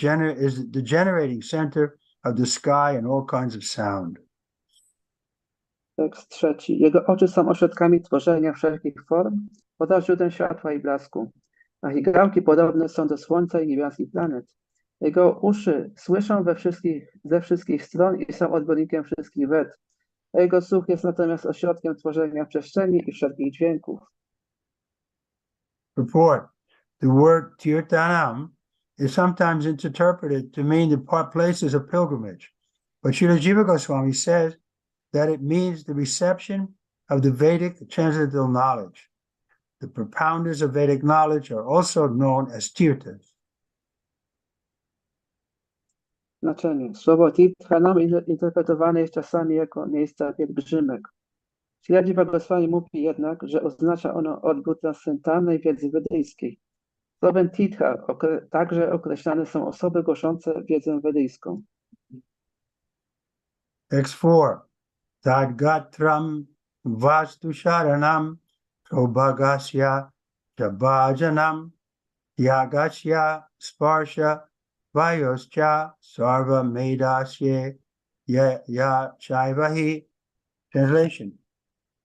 the generating center of the sky and all kinds of sound. Tekst trzeci. Jego oczy są ośrodkami tworzenia wszelkich form oraz źródłem światła i blasku, a higałki podobne są do słońca i niebiańskich planet. Jego uszy słyszą ze wszystkich stron i są odbiornikiem wszystkich wed. A jego słuch jest natomiast ośrodkiem tworzenia przestrzeni i wszelkich dźwięków. Report. The word Kirtanam is sometimes interpreted to mean the places of pilgrimage, but Srila Jiva Goswami says that it means the reception of the Vedic transcendental knowledge. The propounders of Vedic knowledge are also known as tirthas. Znaczenie. Słowo Tirthanam interpretowane jest czasami jako miejsca pielgrzymek. Śrimad Bhagavatam mówi jednak, że oznacza ono odbiór transcendentalnej wiedzy wedyjskiej. Słowem Tirtha także określane są osoby głoszące wiedzę wedyjską. Text 4. Tadgatram vastu sharanam Prabhagasya Jabhajanam Yagasya Sparsha Vayoscha Sarva Medasye Ya Chaivahi. Translation.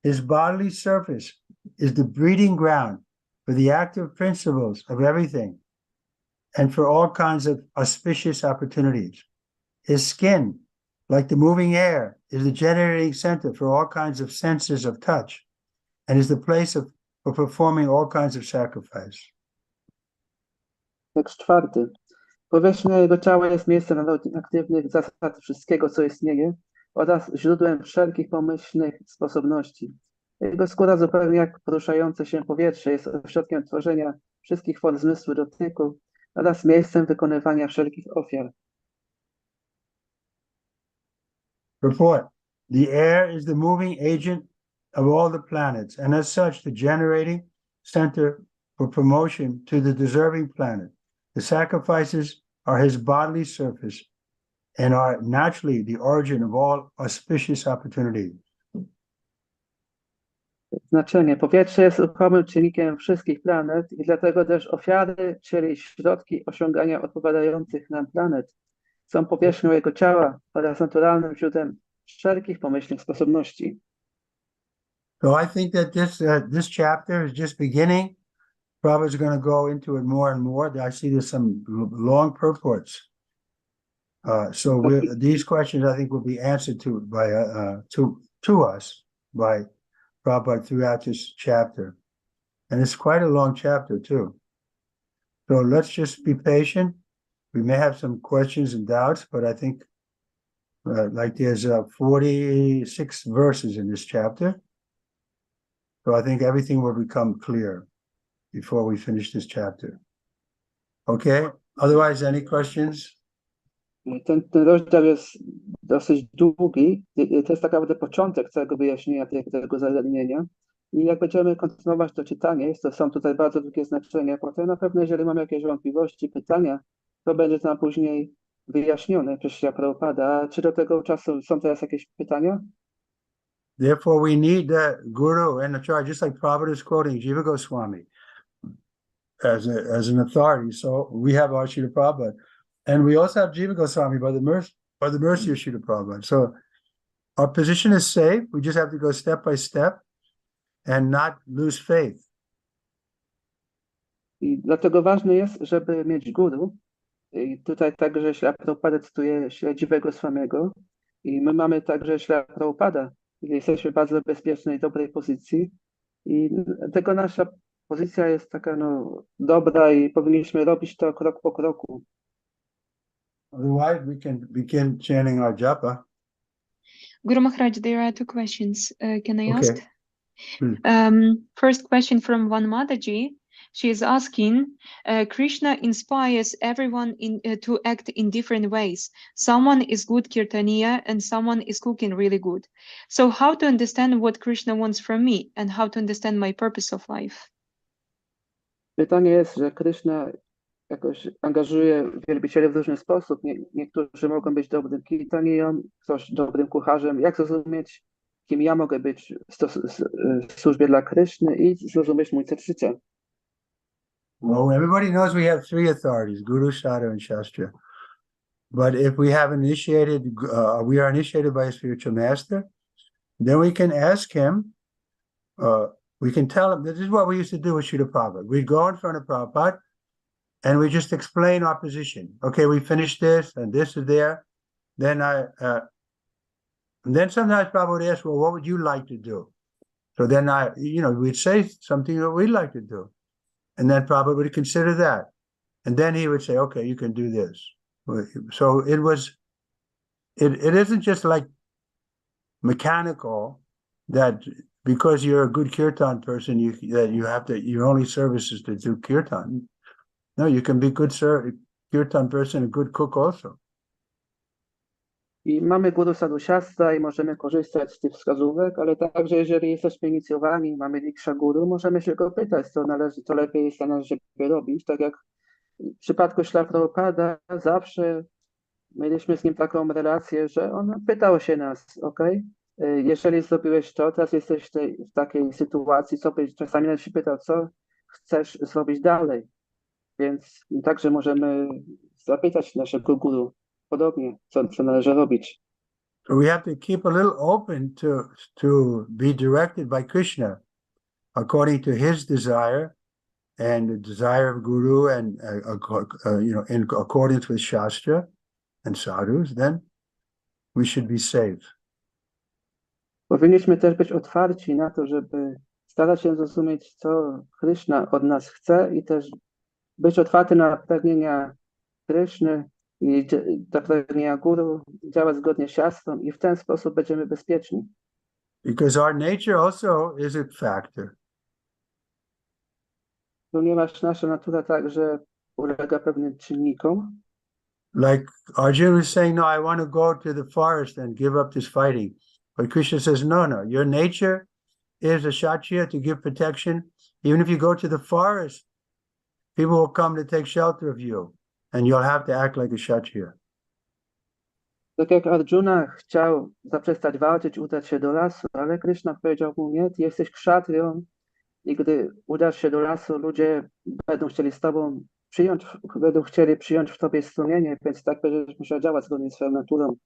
His bodily surface is the breeding ground for the active principles of everything and for all kinds of auspicious opportunities. His skin, like the moving air, is the generating center for all kinds of senses of touch and is the place for performing all kinds of sacrifice. Tekst czwarty. Powierzchnia jego ciała jest miejscem narodzin aktywnych zasad wszystkiego, co istnieje, oraz źródłem wszelkich pomyślnych sposobności. Jego skóra, zupełnie jak poruszające się powietrze, jest ośrodkiem tworzenia wszystkich form zmysłu dotyku oraz miejscem wykonywania wszelkich ofiar. Report. The air is the moving agent of all the planets, and as such, the generating center for promotion to the deserving planet. The sacrifices are his bodily surface and are naturally the origin of all auspicious opportunities. Znaczenie. Powietrze jest ruchomym czynnikiem wszystkich planet i dlatego też ofiary, czyli środki osiągania odpowiadających nam planet, są powierzchnią jego ciała oraz naturalnym źródłem wszelkich pomyślnych sposobności. So I think that this chapter is just beginning. Prabhupada's going to go into it more and more. I see there's some long purports. These questions I think will be answered to us by Prabhupada throughout this chapter. And it's quite a long chapter too. So let's just be patient. We may have some questions and doubts, but I think like there's 46 verses in this chapter. So I think everything will become clear before we finish this chapter. Okay? Otherwise, any questions? Ten rozdział jest dosyć długi. To jest tak naprawdę początek całego wyjaśnienia tego zagadnienia. I jak będziemy kontynuować to czytanie, są tutaj bardzo długie znaczenia. Potem na pewno, jeżeli mamy jakieś wątpliwości, pytania, to będzie to nam później wyjaśnione przez Śrila Prabhupada. Czy do tego czasu są teraz jakieś pytania? Therefore, we need the guru and the charge, just like Prabhupada is quoting Jiva Goswami as an authority. So we have our Srila Prabhupada. And we also have Jiva Goswami by the mercy of Srila Prabhupada. So our position is safe. We just have to go step by step and not lose faith. I dlatego ważne jest, żeby mieć guru. I tutaj także Śrila Prabhupada cytuje Śrila Jiva Goswamiego. I my mamy także Śrila Prabhupada. Jesteśmy w bardzo bezpiecznej i dobrej pozycji. I dlatego nasza pozycja jest taka dobra i powinniśmy robić to krok po kroku. Otherwise, we can begin chanting our japa. Guru Maharaj, there are two questions. Can I ask? Please. First question from one Mataji. She is asking, Krishna inspires everyone to act in different ways. Someone is good kirtaniya and someone is cooking really good. So how to understand what Krishna wants from me and how to understand my purpose of life? Pytanie jest, że Krishna jakoś angażuje wielbicieli w różny sposób. Niektórzy mogą być dobrym kirtaniją, ktoś dobrym kucharzem. Jak zrozumieć, kim ja mogę być w służbie dla Kryszny i zrozumieć mój cel życia? Well, everybody knows we have three authorities: Guru, Sadhu, and Shastra. But if we have initiated, we are initiated by a spiritual master, then we can ask him. We can tell him. This is what we used to do with Srila Prabhupada. We'd go in front of Prabhupada, and we just explain our position. Okay, we finished this, and this is there. Then then sometimes Prabhupada would ask, well, what would you like to do? So then we'd say something that we'd like to do. And then Prabhupada would consider that. And then he would say, okay, you can do this. So it isn't just like mechanical that because you're a good kirtan person, your only service is to do kirtan. No, you can be good kirtan person, a good cook also. I mamy Guru Sadhu Shastra i możemy korzystać z tych wskazówek, ale także jeżeli jesteśmy inicjowani, mamy Diksha Guru, możemy się go pytać, co lepiej jest dla nas, żeby robić. Tak jak w przypadku Śrila Prabhupada zawsze mieliśmy z nim taką relację, że on pytał się nas, jeżeli zrobiłeś to, teraz jesteś w takiej sytuacji, czasami nas się pytał, co chcesz zrobić dalej. Więc także możemy zapytać naszego guru podobnie, co należy robić. So we have to keep a little open to be directed by Krishna according to his desire and the desire of Guru and in accordance with Shastra and sadhus, then we should be safe. Powinniśmy też być otwarci na to, żeby starać się zrozumieć, co Krishna od nas chce i też być otwarty na pragnienia Krishny i na pragnienia Guru, działać zgodnie z Shastrą i w ten sposób będziemy bezpieczni. Because our nature also is a factor. Ponieważ nasza natura także ulega pewnym czynnikom. Like Arjuna was saying, no, I want to go to the forest and give up this fighting. But Krishna says, no, your nature is a Kshatriya to give protection. Even if you go to the forest, people will come to take shelter of you, and you'll have to act like a Kshatriya. Tak jak Arjuna chciał zaprzestać walczyć, udać się do lasu, ale Krishna powiedział mu, nie, ty jesteś kszatrią i gdy udasz się do lasu, ludzie będą chcieli przyjąć w tobie strumienie, więc tak będziesz musiał działać zgodnie z swoją naturą.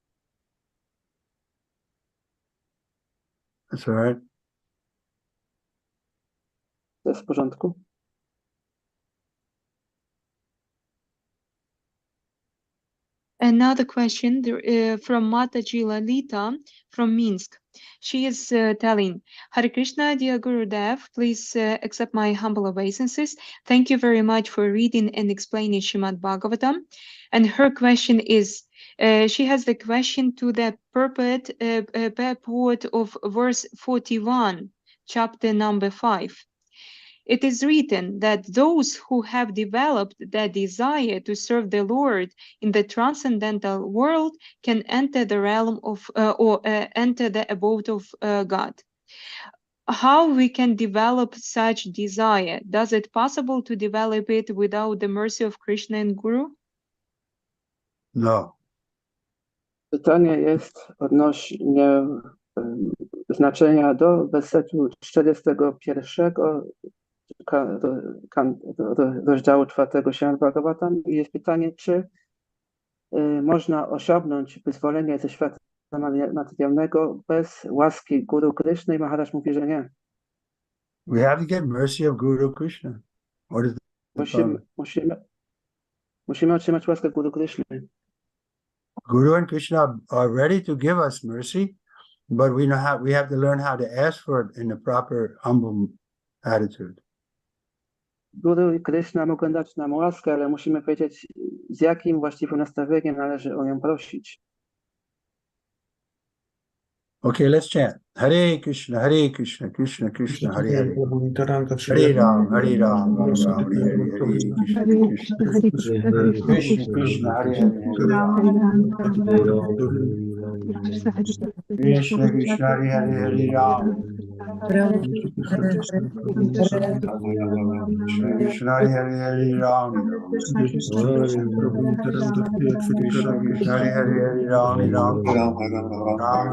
That's all right. To jest w porządku. Another question from Mataji Lalita from Minsk. She is telling, Hare Krishna, dear Gurudev, please accept my humble obeisances. Thank you very much for reading and explaining Śrimad Bhagavatam. And her question is, she has the question to the purport of verse 41, chapter number 5. It is written that those who have developed the desire to serve the Lord in the transcendental world can enter the realm of enter the abode of God. How we can develop such desire? Does it possible to develop it without the mercy of Krishna and Guru? No. Pytanie jest odnośnie znaczenia do wersetu 41 rozdziału 4 Śrimad Bhagavatam i jest pytanie, czy można osiągnąć wyzwolenie ze świata materialnego bez łaski Guru Krishny i Maharaj mówi, że nie. We have to get mercy of Guru Krishna. Musimy otrzymać łaskę Guru Krishny. Guru and Krishna are ready to give us mercy, but we have to learn how to ask for it in a proper, humble attitude. Guru i Krishna mogą dać nam łaskę, ale musimy wiedzieć, z jakim właściwym nastawieniem należy o nią prosić. Okay, let's chant. Hare Krishna, Krishna Krishna, Hare Hare. Hare Ram, Hare Ram, Ram Ram, Hare Hare, Hare Krishna, Krishna Krishna, Hare Hare, Hare Ram. Krishna Krishna, Hare Hare, Hare Ram. Krishna Krishna, Hare Hare, Hare Ram. Krishna Krishna, Hare Hare, Hare Ram, Ram Ram, Ram Hare Hare,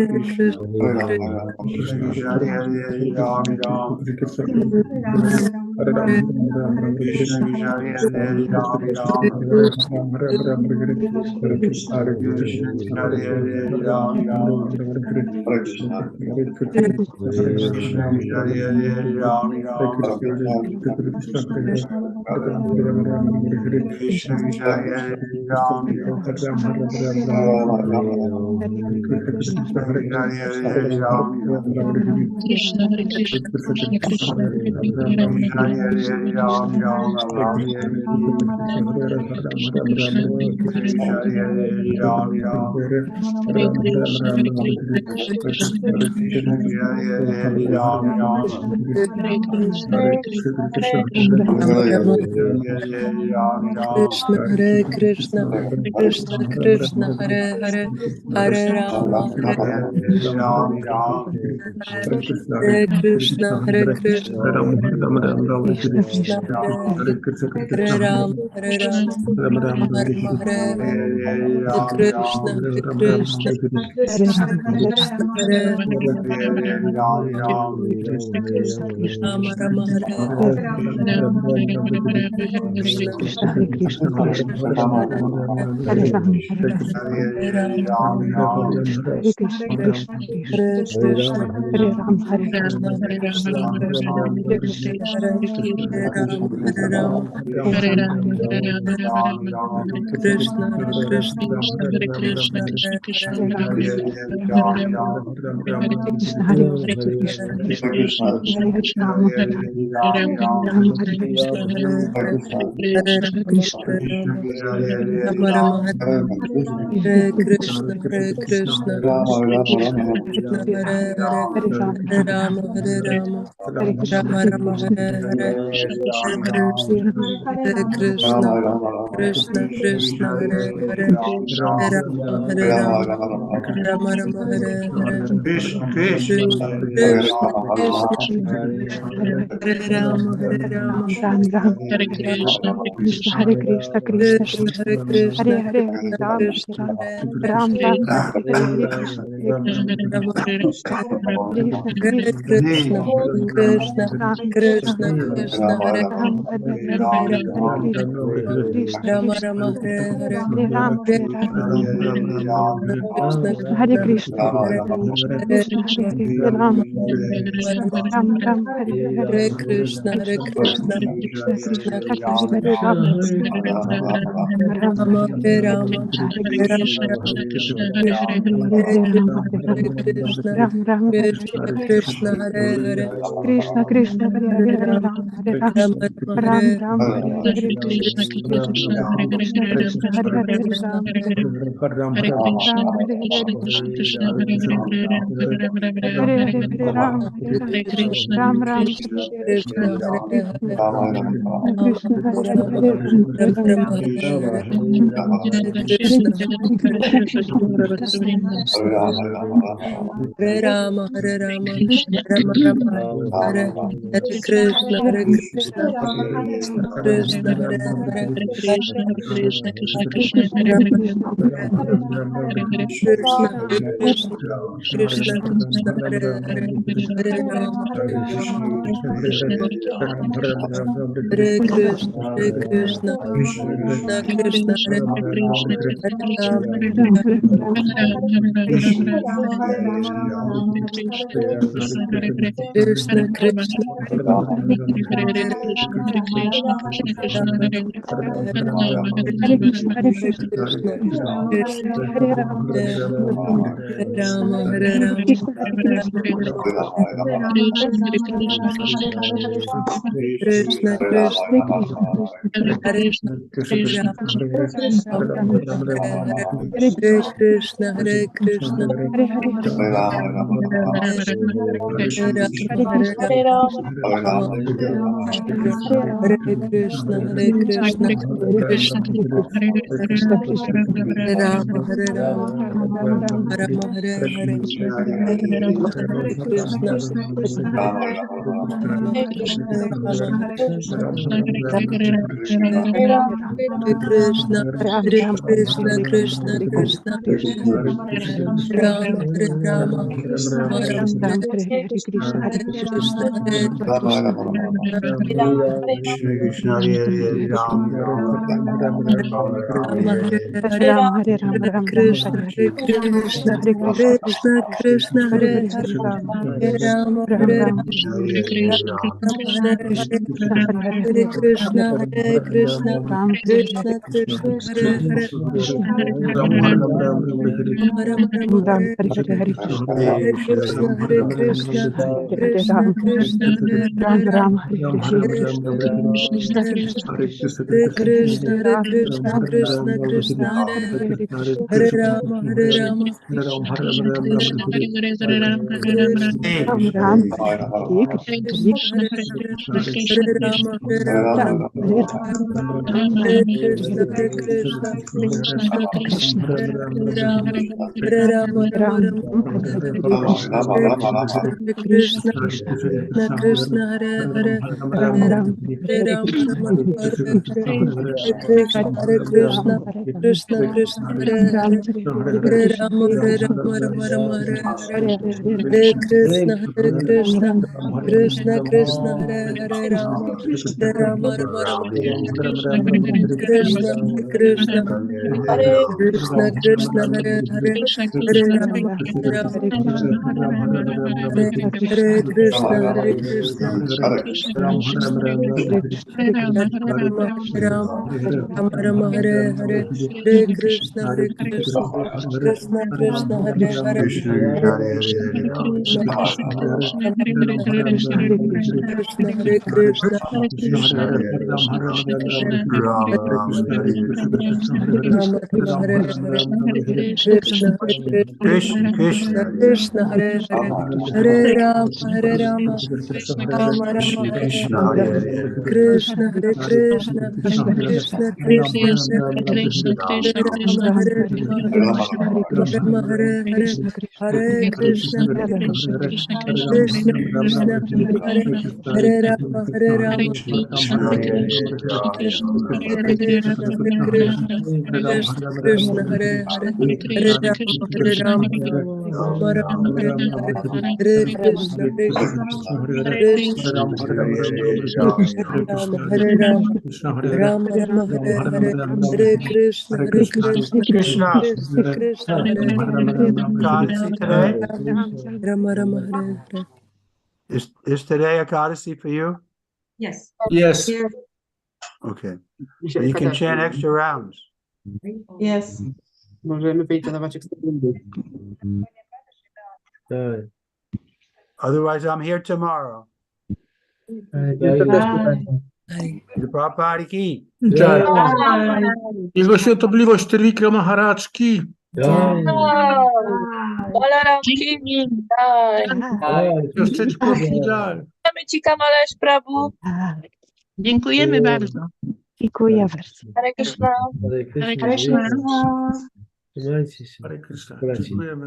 Krishna Krishna, Hare Hare, Hare Ram, Ram. Krishna, Hare Krishna, Krishna Krishna, Hare Hare, Rama Hare Rama, Krishna Krishna, Hare Hare, Hare Krishna, Hare Krishna, Krishna Krishna, Hare Hare Krishna, Hare Krishna, Krishna Krishna, Krishna Hare Krishna, Krishna Krishna Hare Hare, Hare Rama, Hare Hare Krishna, Hare Krishna, Krishna Hare Rama, Hare Rama, Rama Hare Hare Krishna, Hare Krishna, Krishna Hare Rama, Rama Hare Krishna, Krishna Hare Krishna Krishna Krishna Hare Hare Rama, Hare Krishna Krishna Krishna Hare Krishna, Hare Ram Hare Ram Krishna Hare Krishna, Krishna Hare Hare Rama, Hare Rama, Hare Ram Hare Ram Krishna Hare Krishna, Hare Krishna Krishna, Hare Krishna Hare Krishna, Hare Hare Ram Hare, Hare Hare Rama, Hare Krishna Krishna, Hare Krishna Krishna Krishna, Krishna Hare Krishna, Hare Krishna Ram Hare Hare Rama, Hare Hare Ram Rama, Hare Hare Krishna Krishna, Hare Hare, Krishna Hare Krishna, Krishna Rama, Hare Rama, Hare Rama Rama Hare Krishna Hare Krishna Krishna, Hare Krishna, Krishna Hare Krishna Krishna Hare Hare, Hare Ram Hare Hare Rama, Ram Hare Rama, Hare Krishna Rama Hare Rama Krishna Hare Hare, Hare Krishna, Hare Ram Hare Krishna, Krishna Krishna Hare Hare, Hare Rama, Hare Rama, Rama Rama Hare Hare, Krishna Krishna Krishna, Hare Rama, Hare Rama, Ram Ram Hare Rama Krishna, Hare Krishna Krishna, Hare Krishna Krishna Krishna, Krishna Hare Krishna, Hare Hare Hare Ram Hare Krishna Ram Hare Ram Hare, Ram Krishna Hare Hare Hare Krishna Hare Krishna Rama Krishna Hare Krishna Krishna, Krishna Ram Krishna Krishna Krishna Hare Ram Hare Hare Hare Krishna Hare Rama, Krishna Krishna Rama Krishna Rama Hare Hare, Hare Ram Hare Hare Ram Krishna Krishna Hare Krishna Krishna Hare Krishna Hare, Krishna Hare Hare Hare Ram Rama Ram Ram Hare Hare Hare Krishna, Hare Krishna Krishna, Krishna Krishna Krishna Krishna Hare Hare Ram Ram Rama Hare Hare Hare Rama, Hare Hare Krishna Rama Rama, Krishna Hare Hare Hare Hare Ram Hare Krishna, Ram Hare Krishna, Ram Hare Krishna Hare Krishna Hare Hare, Krishna Krishna Hare Hare Hare Hare Rama, Ram Hare Ram Rama Rama Ram Hare, Ram Hare Hare Hare Krishna, Krishna Krishna, Hare Hare Krishna Hare Krishna Rama, Hare Hare Hare Hare Krishna, Ram Hare Hare Hare, Hare Krishna, Ram Hare Hare Krishna, Hare Krishna Krishna Krishna, Hare Hare Hare Rama, Hare Rama, Hare Hare Rama, Hare Hare Hare Rama, Ram Hare Ram Hare Krishna, Ram Hare Ram Krishna, Hare Hare Krishna Krishna Hare Krishna Hare, Rama Krishna Hare Hare Hare Rama, Hare Ram Hare Rama Ram Rama Hare Hare, Hare Hare Krishna, Krishna Hare Krishna Krishna Krishna Krishna Hare Rama, Hare Rama, Krishna, Rama Rama Hare, Hare Krishna, Hare Hare Krishna Krishna, Krishna Krishna Hare Hare, Hare Hare Krishna, Hare Krishna, Krishna Hare Krishna, Krishna Hare Hare Hare Krishna Hare Krishna Krishna Hare Hare, Krishna, Ram Hare Krishna, Krishna Krishna, Krishna Hare Hare, Hare Rama, Hare Krishna, Rama, Hare Hare Krishna, Krishna Hare Krishna, Krishna Krishna Hare Hare Krishna, Hare Krishna Krishna, Rama, Hare Ram Hare Hare Ram Hare Krishna, Krishna Hare Hare, Krishna Hare Rama, Krishna Hare Hare Krishna, Hare Krishna, Krishna Krishna, Rama, Hare Hare, Hare Hare Rama, Hare Hare Rama, Krishna Hare Hare Krishna Krishna, Krishna Krishna Hare Ram Hare Hare Rama, Hare Hare Rama, Krishna Hare Krishna Rama Krishna, Hare Krishna, Krishna Krishna, Krishna Krishna Hare Krishna Hare Hare Krishna, Hare Krishna Rama, Krishna, Ram Ram Hare Hare Hare Hare Krishna Krishna, Hare Krishna, Hare Hare Hare Hare Krishna, Rama, Hare Hare Krishna Rama, Hare Krishna Rama Krishna Hare Ram Hare Krishna, Hare Krishna, Hare Krishna Krishna Hare Krishna Krishna Krishna Hare Rama, Hare Rama, Ram Ram Rama Hare Hare Krishna Hare Hare Hare Krishna, Hare Hare Krishna Krishna, Krishna Krishna Rama Hare Rama, Hare Rama, Krishna, Hare Krishna, Krishna Krishna, Hare Rama, Hare Rama, Krishna, Hare Krishna Hare Hare Ram Ram Krishna, Hare Krishna, Krishna Krishna, Hare Hare Rama, Hare Hare Krishna, Hare Krishna, Krishna Krishna, Hare Hare Hare Krishna, Hare Krishna, Krishna Krishna, Hare Hare Hare Krishna, Hare Krishna, Krishna Krishna, Hare Hare Hare Rama, Hare Rama, Hare Rama, Hare Rama, Hare Krishna, Hare Krishna, Krishna Krishna, Hare Rama, Hare Rama, Rama Hare Krishna, Krishna Krishna, Hare Hare Hare Rama, Rama Hare Hare Krishna, Krishna Krishna, Hare Hare Hare Rama, Rama Hare Hare Krishna, Krishna Krishna, Hare Hare Rama, Hare Rama, Rama Krishna, Krishna Krishna Krishna, Hare Hare Hare Rama, Hare Krishna, Krishna Rama Hare Hare Hare Krishna, Krishna Krishna, Hare Hare Krishna, Hare Krishna, Rama Hare Hare Krishna, Krishna Krishna, Hare Hare Hare Rama, Rama Hare Hare Krishna, Hare Krishna, Krishna Krishna, Hare Rama, Hare Rama, Hare Hare Hare Krishna, Krishna Krishna, Hare Hare Rama, Hare Rama, Krishna, Hare Hare Hare Rama, Hare Hare Krishna, Hare Rama, Rama Hare Hare Hare Krishna, Krishna Hare Ekadasi today? Rama Hare Hare. Is today Ekadasi for you? Yes. Yes. Okay. So you can chant extra rounds. Yes. Możemy wyjść eksperimenty. Otherwise, I'm here tomorrow. The Prabhupada ki. Jego świątobliwość Trivikrama Maharajki. Balaram ki jai. Siostrzyczko ki jai. Dziękujemy Ci, Kamalesh Prabhu. Dziękujemy bardzo. Dziękuję bardzo. Hare Krishna. Hare Krishna. Hare Krishna. Dziękujemy.